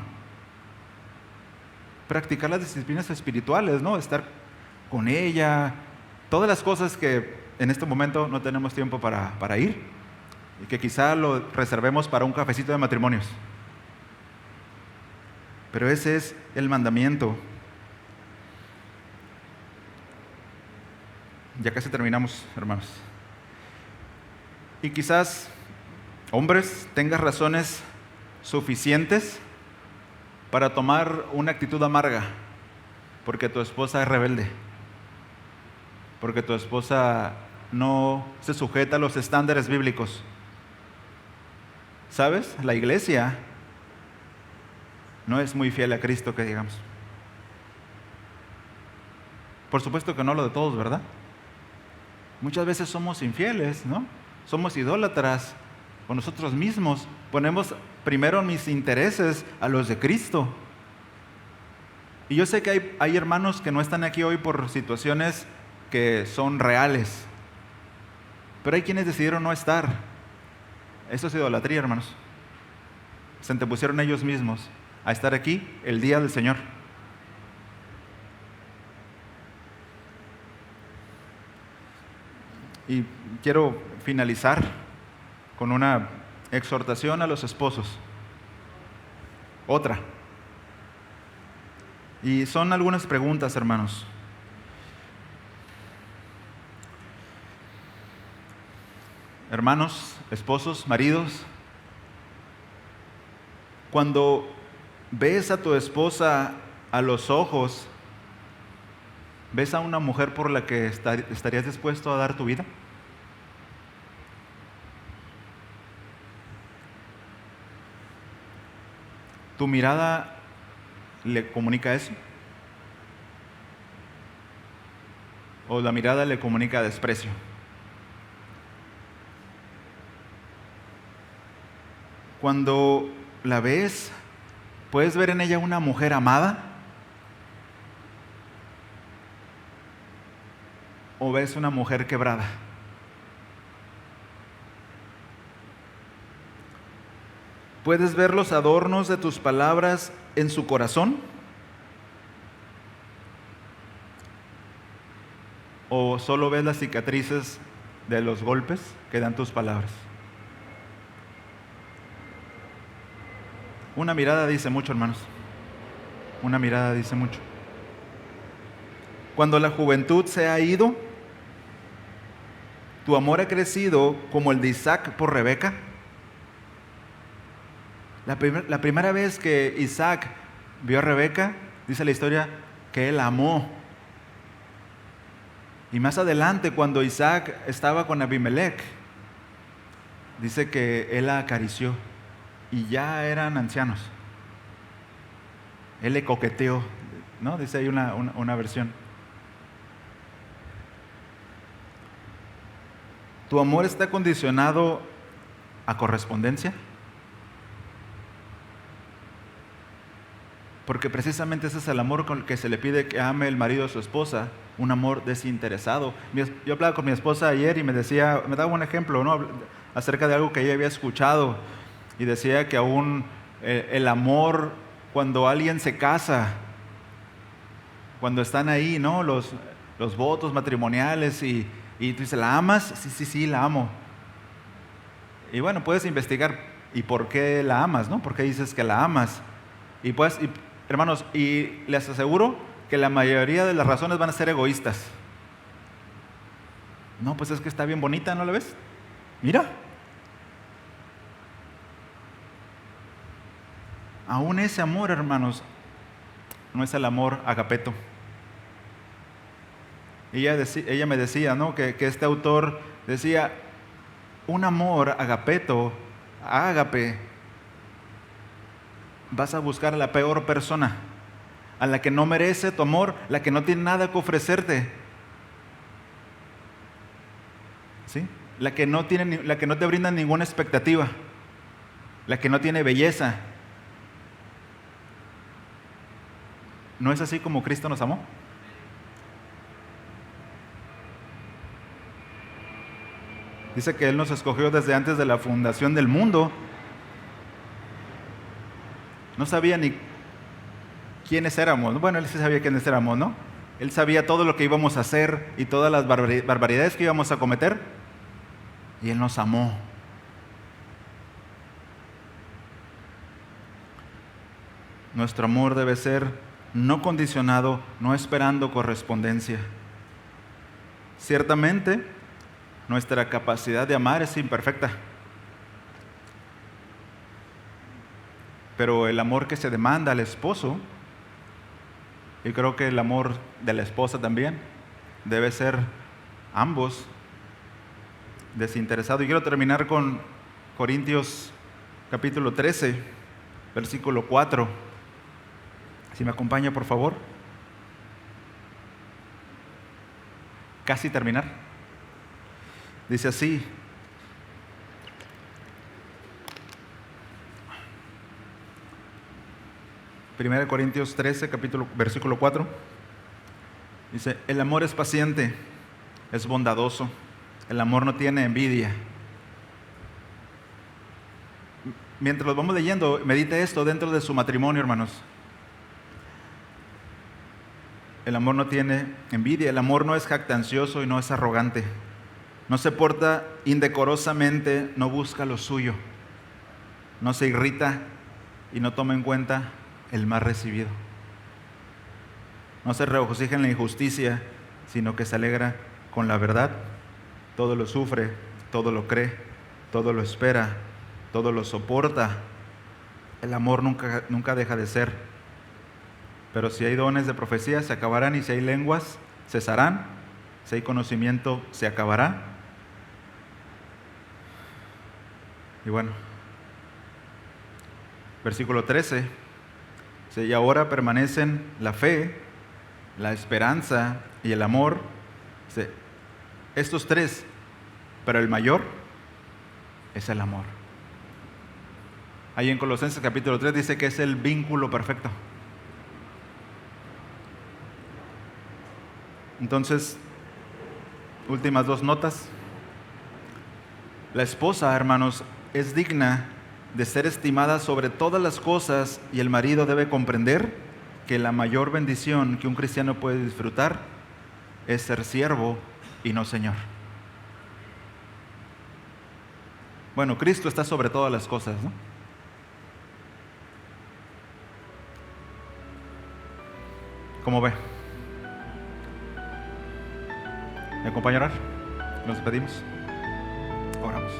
Practicar las disciplinas espirituales, ¿no? Estar con ella, todas las cosas que en este momento no tenemos tiempo para ir y que quizá lo reservemos para un cafecito de matrimonios. Pero ese es el mandamiento. Ya casi terminamos, hermanos. Y quizás, hombres, tengas razones suficientes para tomar una actitud amarga, porque tu esposa es rebelde, porque tu esposa no se sujeta a los estándares bíblicos. ¿Sabes? La iglesia no es muy fiel a Cristo, que digamos. Por supuesto que no lo de todos, ¿verdad? Muchas veces somos infieles, ¿no? Somos idólatras con nosotros mismos. Ponemos primero mis intereses a los de Cristo. Y yo sé que hay hermanos que no están aquí hoy por situaciones que son reales. Pero hay quienes decidieron no estar. Eso es idolatría, hermanos. se antepusieron ellos mismos a estar aquí el día del Señor. Y quiero finalizar con una exhortación a los esposos. Otra. Y son algunas preguntas, hermanos. Hermanos, esposos, maridos, cuando ves a tu esposa a los ojos, ¿ves a una mujer por la que estarías dispuesto a dar tu vida? ¿Tu mirada le comunica eso? ¿O la mirada le comunica desprecio? Cuando la ves, ¿puedes ver en ella una mujer amada? ¿O ves una mujer quebrada? ¿Puedes ver los adornos de tus palabras en su corazón? ¿O solo ves las cicatrices de los golpes que dan tus palabras? Una mirada dice mucho, hermanos. Una mirada dice mucho. Cuando la juventud se ha ido, ¿tu amor ha crecido como el de Isaac por Rebeca? La primera vez que Isaac vio a Rebeca, dice la historia, que él amó. Y más adelante, cuando Isaac estaba con Abimelech, dice que él la acarició y ya eran ancianos. Él le coqueteó, ¿no? Dice ahí una versión. ¿Tu amor está condicionado a correspondencia? Porque precisamente ese es el amor con el que se le pide que ame el marido a su esposa, un amor desinteresado. Yo hablaba con mi esposa ayer y me daba un ejemplo, ¿no?, acerca de algo que ella había escuchado, y decía que aún el amor, cuando alguien se casa, cuando están ahí, ¿no?, los votos matrimoniales, y tú dices, ¿la amas? Sí, la amo. Y bueno, puedes investigar, ¿y por qué la amas, no? ¿Por qué dices que la amas? Hermanos, y les aseguro que la mayoría de las razones van a ser egoístas. No, pues es que está bien bonita, ¿no la ves? Mira. Aún ese amor, hermanos, no es el amor agapeto. Ella me decía, ¿no?, que este autor decía, un amor agapeto, ágape, vas a buscar a la peor persona, a la que no merece tu amor, la que no tiene nada que ofrecerte, ¿sí? La que no te brinda ninguna expectativa, la que no tiene belleza. ¿No es así como Cristo nos amó? Dice que Él nos escogió desde antes de la fundación del mundo. No sabía ni quiénes éramos. Bueno, Él sí sabía quiénes éramos, ¿no? Él sabía todo lo que íbamos a hacer y todas las barbaridades que íbamos a cometer. Y Él nos amó. Nuestro amor debe ser no condicionado, no esperando correspondencia. Ciertamente, nuestra capacidad de amar es imperfecta. Pero el amor que se demanda al esposo, y creo que el amor de la esposa también, debe ser ambos desinteresado. Y quiero terminar con Corintios capítulo 13, versículo 4. Si me acompaña, por favor. Casi terminar. Dice así: Primera de Corintios 13, versículo 4. Dice, el amor es paciente, es bondadoso, el amor no tiene envidia. mientras los vamos leyendo, medite esto dentro de su matrimonio, hermanos. El amor no tiene envidia, el amor no es jactancioso y no es arrogante. No se porta indecorosamente, no busca lo suyo. No se irrita y no toma en cuenta el mal recibido. No se regocija en la injusticia, sino que se alegra con la verdad. Todo lo sufre, todo lo cree, todo lo espera, todo lo soporta. El amor nunca deja de ser. Pero si hay dones de profecía, se acabarán, y si hay lenguas, cesarán. Si hay conocimiento, se acabará. Y bueno, versículo 13, dice, y ahora permanecen la fe, la esperanza y el amor. Dice, estos tres, pero el mayor es el amor. Ahí en Colosenses capítulo 3 dice que es el vínculo perfecto. Entonces, últimas dos notas. La esposa, hermanos, es digna de ser estimada sobre todas las cosas, y el marido debe comprender que la mayor bendición que un cristiano puede disfrutar es ser siervo y no señor. Bueno, Cristo está sobre todas las cosas, ¿no? ¿Cómo ve? ¿Me acompaña a orar? Nos despedimos. Oramos.